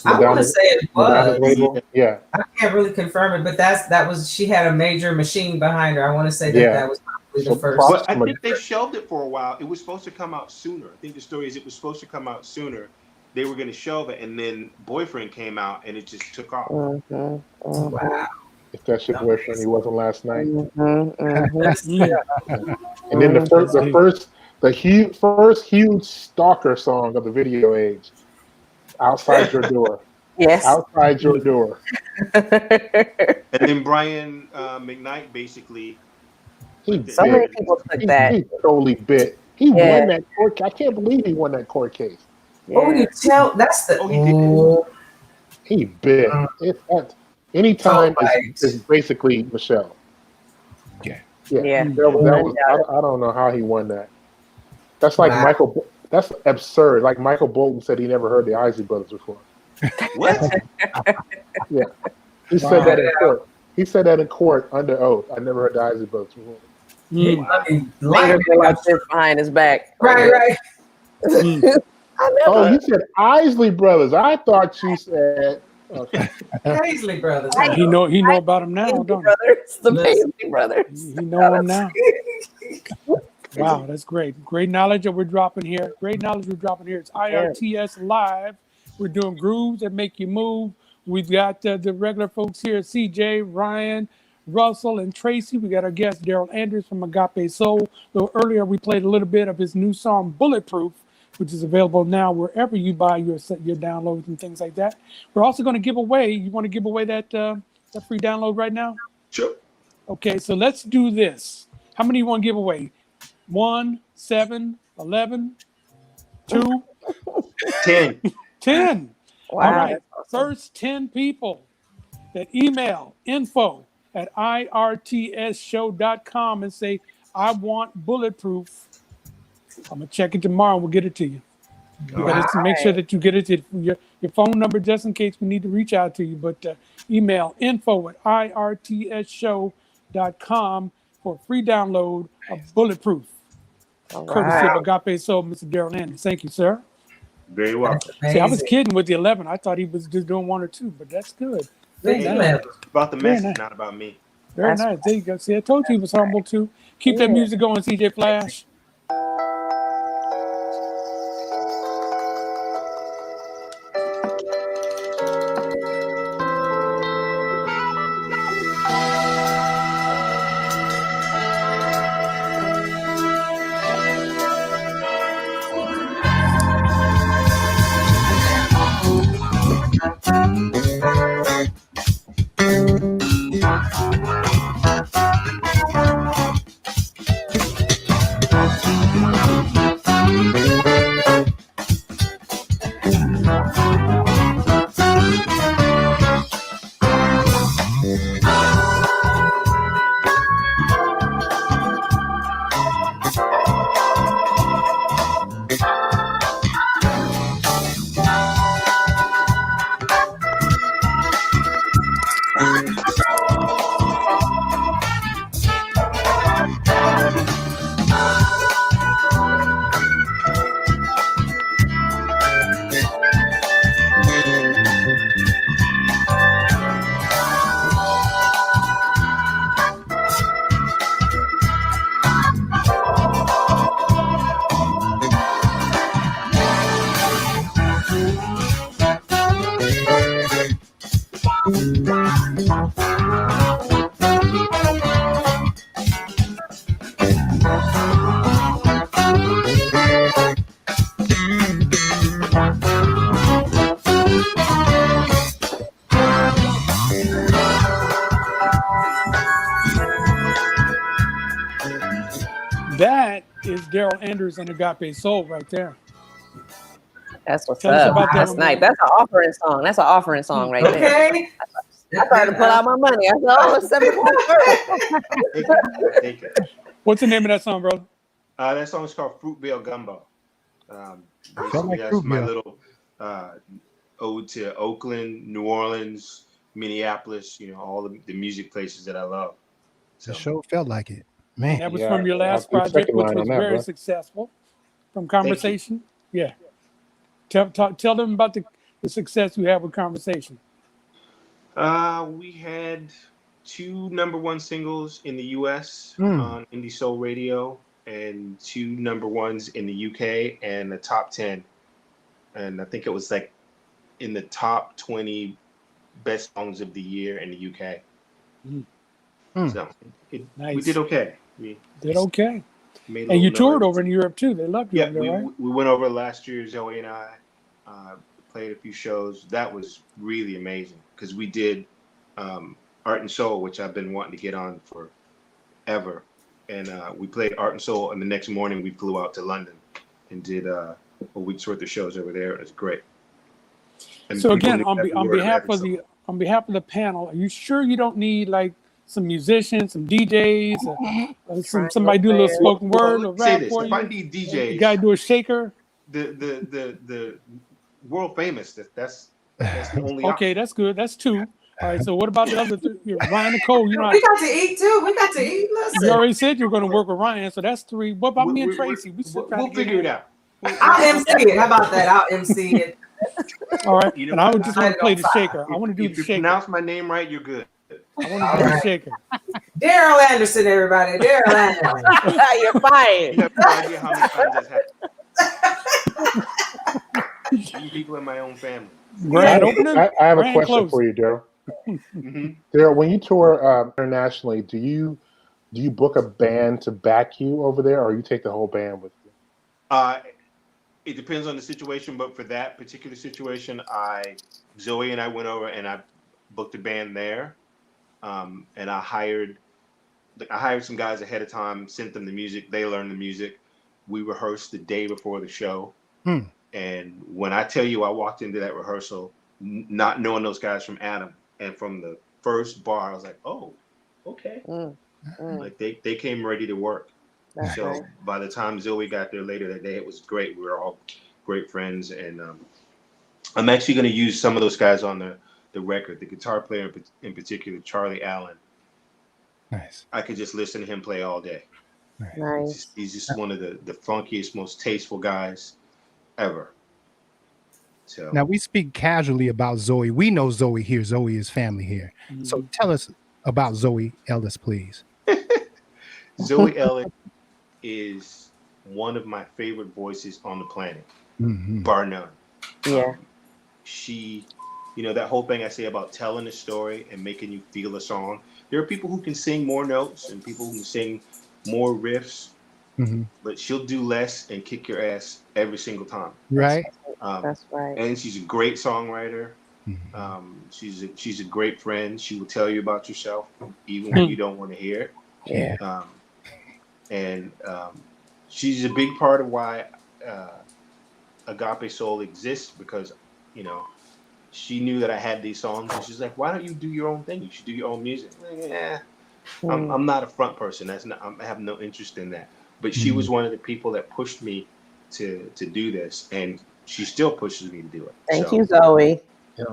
I want to say it was. Yeah. I can't really confirm it, but that was she had a major machine behind her. I want to say that was probably the first. Well, I think they shelved it for a while. It was supposed to come out sooner. I think the story is it was supposed to come out sooner. They were going to shelve it, and then Boyfriend came out, and it just took off. Wow. If that's your boyfriend, he wasn't last night. And And then the first huge stalker song of the video age, Outside Your Door. Yes. outside your door. And then Brian McKnight basically He put the So bit. many people took that. He totally bit. He Yeah. won that court. I can't believe he won that court case. What would Yeah. you tell? That's the. Oh, he did. Ooh. He bit. It's that. Anytime is basically Michelle. Yeah. Yeah. That was. I don't know how he won that. That's like Wow. Michael. That's absurd. Like Michael Bolton said, he never heard the Isley Brothers before. What? Yeah, he said that in court. He said that in court under oath. I never heard the Isley Brothers before. I mean, Fingers go like this behind his back. right. I never. Oh, you said Isley Brothers. I thought you said. Okay. Paisley Brothers. He know about them now, don't he? Brothers, the Paisley brothers. He know them now. Wow, that's great. Great knowledge that we're dropping here. Great knowledge we're dropping here. It's IRTS Live. We're doing grooves that make you move. We've got the regular folks here, CJ, Ryan, Russell, and Tracy. We got our guest, Daryl Andrews from Agape Soul. A little earlier, we played a little bit of his new song, Bulletproof, which is available now wherever you buy your downloads and things like that. We're also going to give away. You want to give away that free download right now? Sure. Okay, so let's do this. How many you want to give away? 1, 7, 11, 2, 10. 10. Wow. All right, first 10 people that email info@irtsshow.com and say, I want Bulletproof. I'm going to check it tomorrow and we'll get it to you. You got to make sure that you get it to your phone number just in case we need to reach out to you. But email info@irtsshow.com for a free download of Bulletproof. Courtesy of Agape Soul, Mr. Daryl Andrews. Thank you, sir. Very welcome. See, I was kidding with the 11. I thought he was just doing 1 or 2, but that's good. Very nice. About the message, not about me. Very nice. There you go. See, I told you he was humble too. Keep that music going, CJ Flash. That is Daryl Andrews and Agape Soul right there. That's what's Tell us up. about that That's one, nice. man. That's an offering song. That's an offering song right there. Okay. I tried to pull out my money. I said, oh, it's 7.3. Take it. What's the name of that song, bro? That song is called Fruitvale Gumbo. Felt Basically, like that's my Fruitvale. little ode to Oakland, New Orleans, Minneapolis, all the music places that I love. The show felt like it. Man. That was Yeah, from your last I'll do project, second which line was on that, very bro. successful. From Conversation. Yeah. Tell them about the success you had with Conversation. We had 2 #1 singles in the U.S. on Indie Soul Radio and 2 #1s in the U.K. and the top 10. And I think it was like in the top 20 best songs of the year in the UK. So we did okay. We did okay. Made And you toured over in Europe too. They loved you over there, right? we went over last year, Zoe and I, played a few shows. That was really amazing because we did Art and Soul, which I've been wanting to get on forever. And we played Art and Soul, and the next morning we flew out to London and did a week's worth of shows over there. It was great. And So people again, knew on every word behalf every of song. the panel, are you sure you don't need like some musicians, some DJs, somebody do a little spoken word or say rap this: for if you? I need You DJs, gotta do a shaker. the world famous. That's the only Okay, option. that's good. That's two. All right. So what about the other three? Ryan and Cole, you know, We got to eat too. We got to eat. Listen. you already said you were going to work with Ryan, so that's three. What about me and We're- Tracy? We still trying We'll to get figure in. it out. I'll MC it. How about that? I'll MC it. All right. You know And I what? would just want to play the If- shaker. I want to do If the you shaker. pronounce my name right, you're good. I want to do the shaker. Daryl Anderson, everybody. Daryl Anderson. You're fired. You have no idea how many times that's happened. Even people in my own family. Grand opening. I have a grand question closing. for you, Daryl. Mm-hmm. Daryl, when you tour internationally, do you book a band to back you over there, or you take the whole band with you? It depends on the situation, but for that particular situation, Zoe and I went over and I booked a band there, and I hired some guys ahead of time, sent them the music. They learned the music. We rehearsed the day before the show, and when I tell you, I walked into that rehearsal not knowing those guys from Adam, and from the first bar, I was like, oh, okay, like they came ready to work. That's So right. by the time Zoe got there later that day, it was great. We were all great friends, and I'm actually going to use some of those guys on the record. The guitar player in particular, Charlie Allen. Nice. I could just listen to him play all day. Nice. He's just one of the funkiest, most tasteful guys ever. So Now we speak casually about Zoe. We know Zoe here. Zoe is family here. So tell us about Zoe Ellis, please. Zoe Ellis is one of my favorite voices on the planet, bar none. Yeah. She, that whole thing I say about telling a story and making you feel a song. There are people who can sing more notes and people who can sing more riffs, but she'll do less and kick your ass every single time. Right. That's right. And she's a great songwriter. She's a great friend. She will tell you about yourself even when you don't want to hear it. Yeah. And she's a big part of why Agape Soul exists, because she knew that I had these songs, and she's like, "Why don't you do your own thing? You should do your own music." Yeah, I'm not a front person. I have no interest in that. But she was one of the people that pushed me to do this, and she still pushes me to do it. Thank you, Zoe.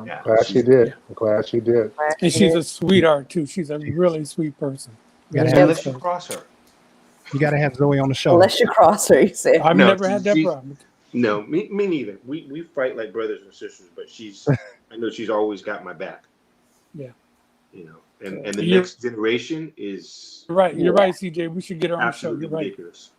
Yeah, Glad she did. I'm glad she did. And she's a sweetheart too. She's a really sweet person. Unless you cross her. You got to have Zoe on the show. Unless you cross her, you said. I've never had that problem. No, me neither. We fight like brothers and sisters, but I know she's always got my back. Yeah. And the next generation is right. You're right, CJ. We should get her on the show. You're right. ridiculous.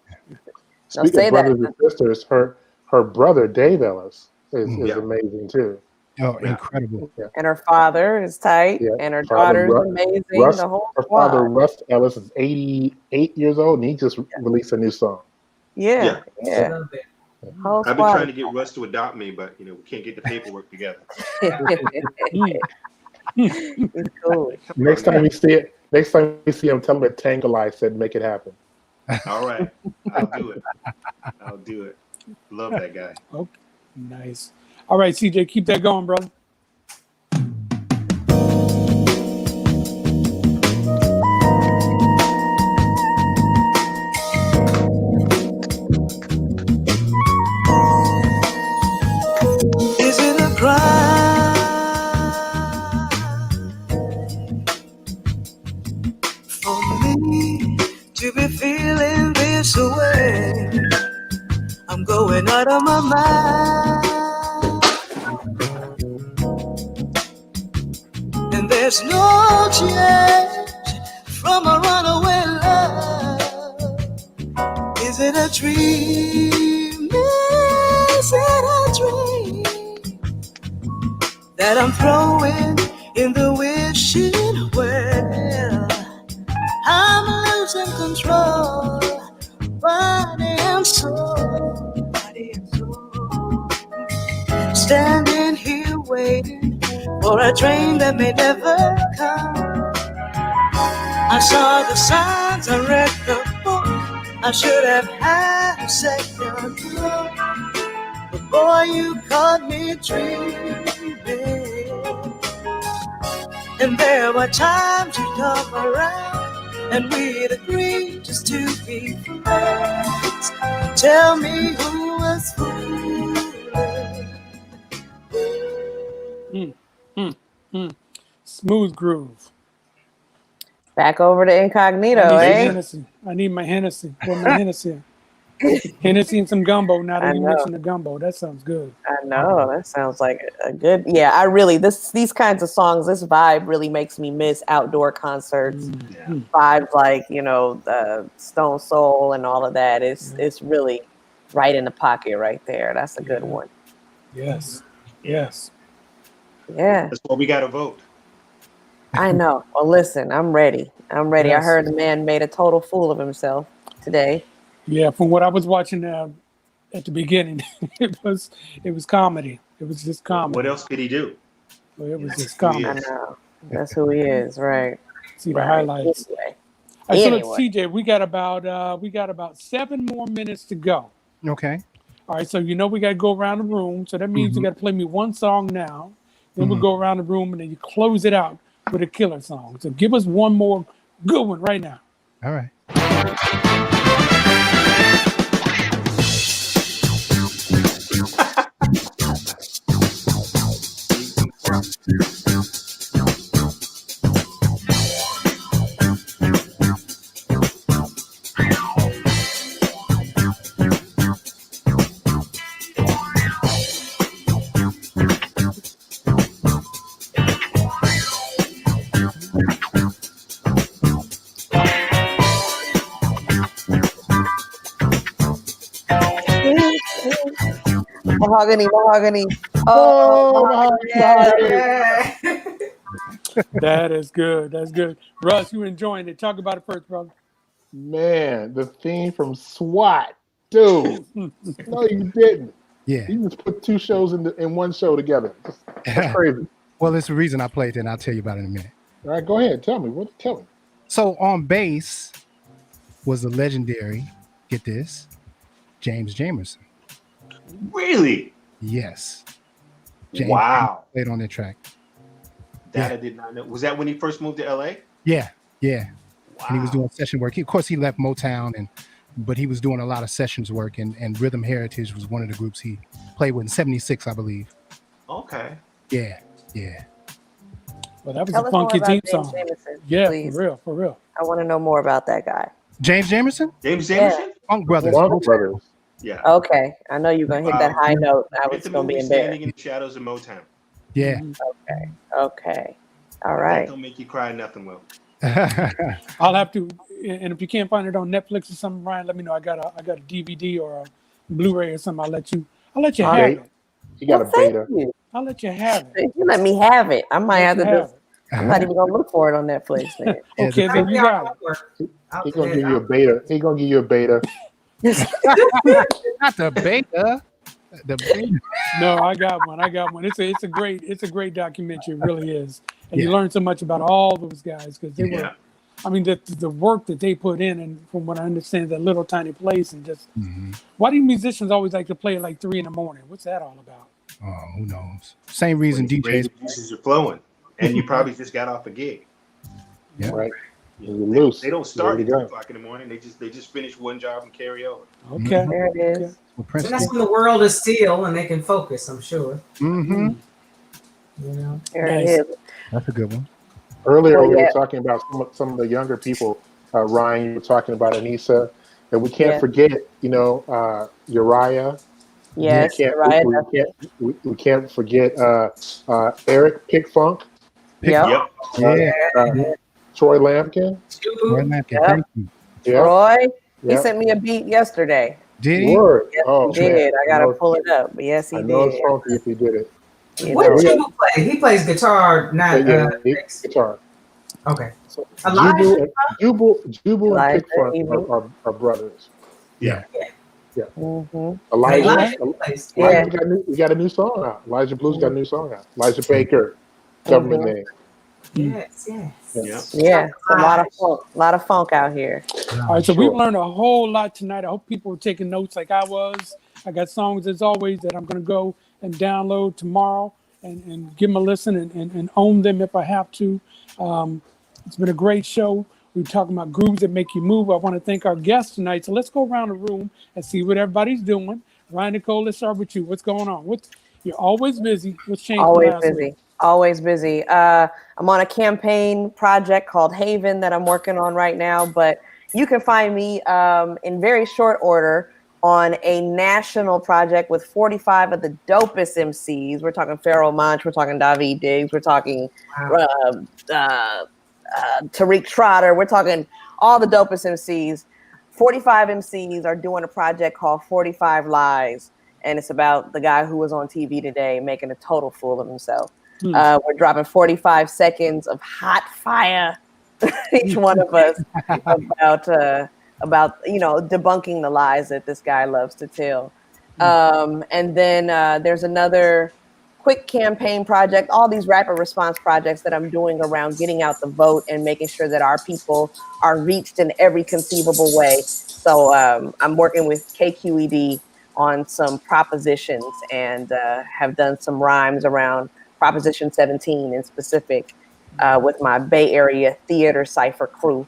Speaking of brothers and sisters, her brother Dave Ellis is amazing too. Oh, incredible! Yeah. And her father is tight, and her daughter is amazing. The whole her squad. father, Russ Ellis, is 88 years old, and he just released a new song. Yeah. Whole I've been squad. trying to get Russ to adopt me, but we can't get the paperwork together. It's cool. Next time we see him, tell him that Tangleeye said, "Make it happen." All right, I'll do it. Love that guy. Okay, nice. All right, CJ, keep that going, brother. Is it a crime for me to be feeling this way? I'm going out of my mind, and there's no change from a runaway love. Is it a dream? Is it a dream that I'm throwing in the wishing well? I'm losing control, body and soul. Standing for a train that may never come. I saw the signs, I read the book. I should have had a second look. But boy, you caught me dreaming. And there were times you'd come around and we'd agree just to be friends. Tell me who was fooling. Smooth groove. Back over to Incognito, I need my Hennessy. Where my Hennessy? Hennessy and some gumbo. Now that you mentioned the gumbo, that sounds good. I know, that sounds like a good. Yeah, I really these kinds of songs. This vibe really makes me miss outdoor concerts. Vibes like Stone Soul and all of that. It's really right in the pocket right there. That's a good one. Yes. Yeah. That's why we got to vote. I know. Well, listen, I'm ready. Yes. I heard the man made a total fool of himself today. Yeah, from what I was watching at the beginning, it was comedy. It was just comedy. What else could he do? Well, it was just comedy. I know. That's who he is, right? See the highlights. So look, CJ, we got about 7 more minutes to go. Okay. All right, so we got to go around the room. So that means you got to play me one song now. Then we'll go around the room and then you close it out with a killer song. So give us one more good one right now. All right. Mahogany. That is good. That's good. Russ, you enjoying it. Talk about it first, brother. Man, the theme from SWAT. Dude. No, you didn't. Yeah. You just put 2 shows in one show together. That's crazy. Well, it's the reason I played it, and I'll tell you about it in a minute. All right, go ahead. Tell me. Tell me. So on bass was the legendary, get this, James Jamerson. Really? Yes. James Wow. played on that track. That I did not know. Was that when he first moved to LA? Yeah. Wow. And he was doing session work. Of course, he left Motown, but he was doing a lot of sessions work, and Rhythm Heritage was one of the groups he played with in '76, I believe. Okay. Yeah. Well, that was Tell a us more funky about theme James song. Jamerson, Yeah, please. for real. I want to know more about that guy. James Jamerson? James Jamerson? Yeah. Funk Brothers. Yeah. Okay, I know you're gonna hit that high note. I was gonna be Standing embarrassed. in the Shadows of Motown. Yeah. Okay. All right. Don't make you cry, nothing will. I'll have to, and if you can't find it on Netflix or something, Ryan, let me know. I got a DVD or a Blu-ray or something. I'll let you have it. You got a beta. I'll let you have it. You let me have it. I might have to just. I'm not even gonna look for it on Netflix. Then. Okay, then you got it. He's gonna give you a beta. He's gonna give you a beta. Not the beta. The beta. No, I got one. It's a great documentary. It really is, and you learn so much about all those guys because they were. I mean, the work that they put in, and from what I understand, that little tiny place, and just why do musicians always like to play at like 3 a.m? What's that all about? Oh, who knows? Same reason DJs. Juices are flowing, and you probably just got off a gig. Yeah. Right. You're loose. They don't start at 3 o'clock in the morning. They just finish one job and carry over. Okay. There it is. Well, So that's when the world is still and they can focus, I'm sure. Mm-hmm. You know. There it is. That's a good one. Earlier, we were talking about some of the younger people. Ryan, you were talking about Anissa, and we can't forget, Uriah. Yes, we can't forget Eric Pickfunk. Yep. Troy Lampkin. Thank you. Troy, he sent me a beat yesterday. Did he? Word. Yes, he did. I gotta pull it up. But yes, he did. I know it's funky if he did it. What did Jubu play? He plays guitar, not guitar. Okay. So Jubu and Pickfunk are brothers. Yeah. Elijah, we got a new song out. Elijah Blues got a new song out. Elijah Baker. government name. Yes. Yeah, it's a lot of funk out here. All right, so we've learned a whole lot tonight. I hope people are taking notes like I was. I got songs, as always, that I'm going to go and download tomorrow and give them a listen and own them if I have to. It's been a great show. We're talking about grooves that make you move. I want to thank our guests tonight. So let's go around the room and see what everybody's doing. Ryan, Nicole, let's start with you. What's going on? You're always busy. What's changed Always last busy. week? Always busy. I'm on a campaign project called Haven that I'm working on right now, but you can find me in very short order on a national project with 45 of the dopest MCs. We're talking Pharoah Monch, we're talking David Diggs, we're talking Tariq Trotter, we're talking all the dopest MCs. 45 MCs are doing a project called 45 Lies, and it's about the guy who was on TV today making a total fool of himself. We're dropping 45 seconds of hot fire, each one of us, about debunking the lies that this guy loves to tell. And then there's another quick campaign project, all these rapid response projects that I'm doing around getting out the vote and making sure that our people are reached in every conceivable way. So I'm working with KQED on some propositions and have done some rhymes around Proposition 17 in specific with my Bay Area theater cipher crew.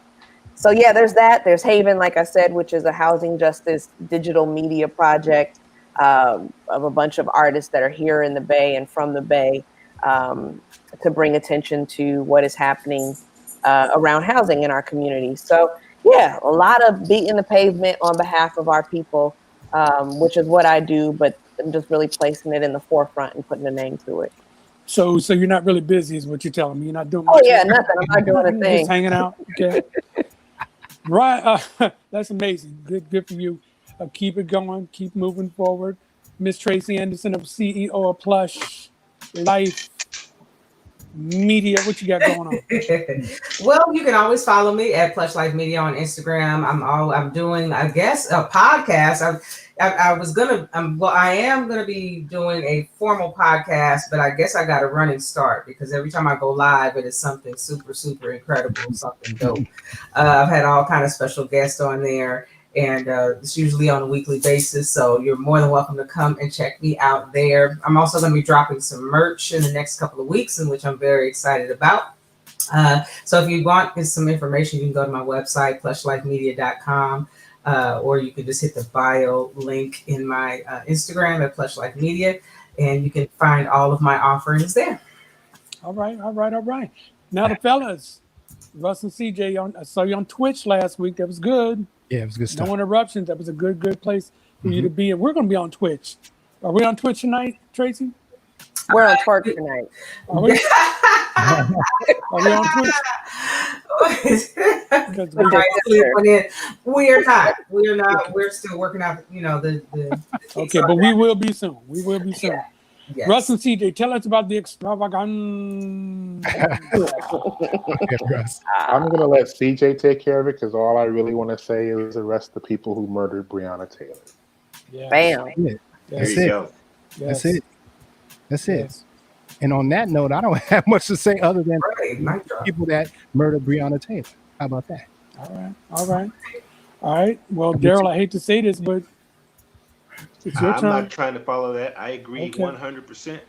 So yeah, there's that. There's Haven, like I said, which is a housing justice digital media project of a bunch of artists that are here in the Bay and from the Bay to bring attention to what is happening around housing in our community. So yeah, a lot of beating the pavement on behalf of our people, which is what I do, but I'm just really placing it in the forefront and putting a name to it. So you're not really busy is what you're telling me. You're not doing much. Oh yeah, nothing. I'm not doing a thing. Just hanging out. Okay. Right. That's amazing. Good for you. Keep it going. Keep moving forward. Miss Tracy Anderson, CEO of Plush Life Media. What you got going on? Well, you can always follow me at Plush Life Media on Instagram. I'm doing, I guess, a podcast. I am gonna be doing a formal podcast, but I guess I got a running start because every time I go live, it is something super, super incredible, something dope. I've had all kind of special guests on there, and it's usually on a weekly basis. So you're more than welcome to come and check me out there. I'm also going to be dropping some merch in the next couple of weeks, in which I'm very excited about. So if you want some information, you can go to my website, plushlifemedia.com. Or you can just hit the bio link in my Instagram at Plush Life Media, and you can find all of my offerings there. All right. Now the fellas, Russ and CJ, I saw you on Twitch last week. That was good. Yeah, it was good stuff. No interruptions. That was a good place for you to be. And we're going to be on Twitch. Are we on Twitch tonight, Tracy? We're on Twerk tonight. Are we? Are we on Twitch? We are not. We're still working out, the okay, but we will be soon. Yeah. Yes. Russ and CJ, tell us about the extravaganza. I'm going to let CJ take care of it because all I really want to say is arrest the people who murdered Breonna Taylor. Yes. Bam. That's There you it. go. Yes. That's it. Yes. And on that note, I don't have much to say other than Mic drop. people that murdered Breonna Taylor. How about that? All right. Well, Daryl, I hate to say this, but it's your I'm turn. not trying to follow that. I agree Okay. 100%.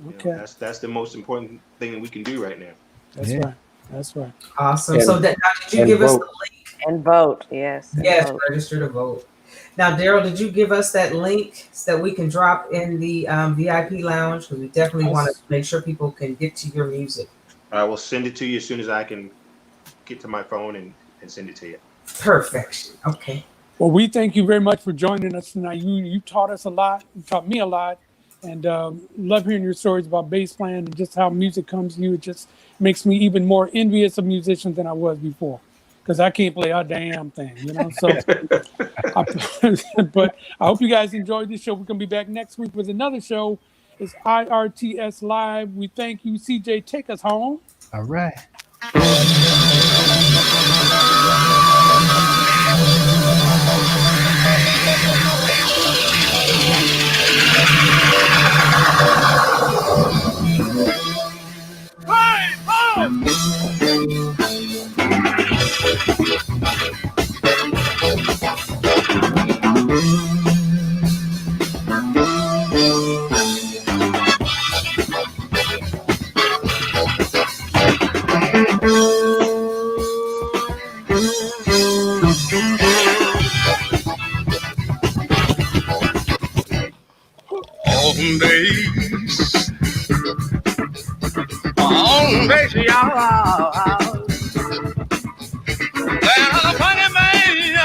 Okay. That's the most important thing that we can do right now. That's right. Awesome. And- So did you give us the link? And vote, yes. and Yes, vote. register to vote. Now, Daryl, did you give us that link so that we can drop in the VIP lounge? Because we definitely want to make sure people can get to your music. I will send it to you as soon as I can get to my phone and send it to you. Perfection. Okay. Well, we thank you very much for joining us tonight. You taught us a lot. You taught me a lot. And love hearing your stories about bass playing and just how music comes to you. It just makes me even more envious of musicians than I was before. Because I can't play a damn thing, So, but I hope you guys enjoyed this show. We're going to be back next week with another show. It's IRTS Live. We thank you. CJ, take us home. All right. base, y'all.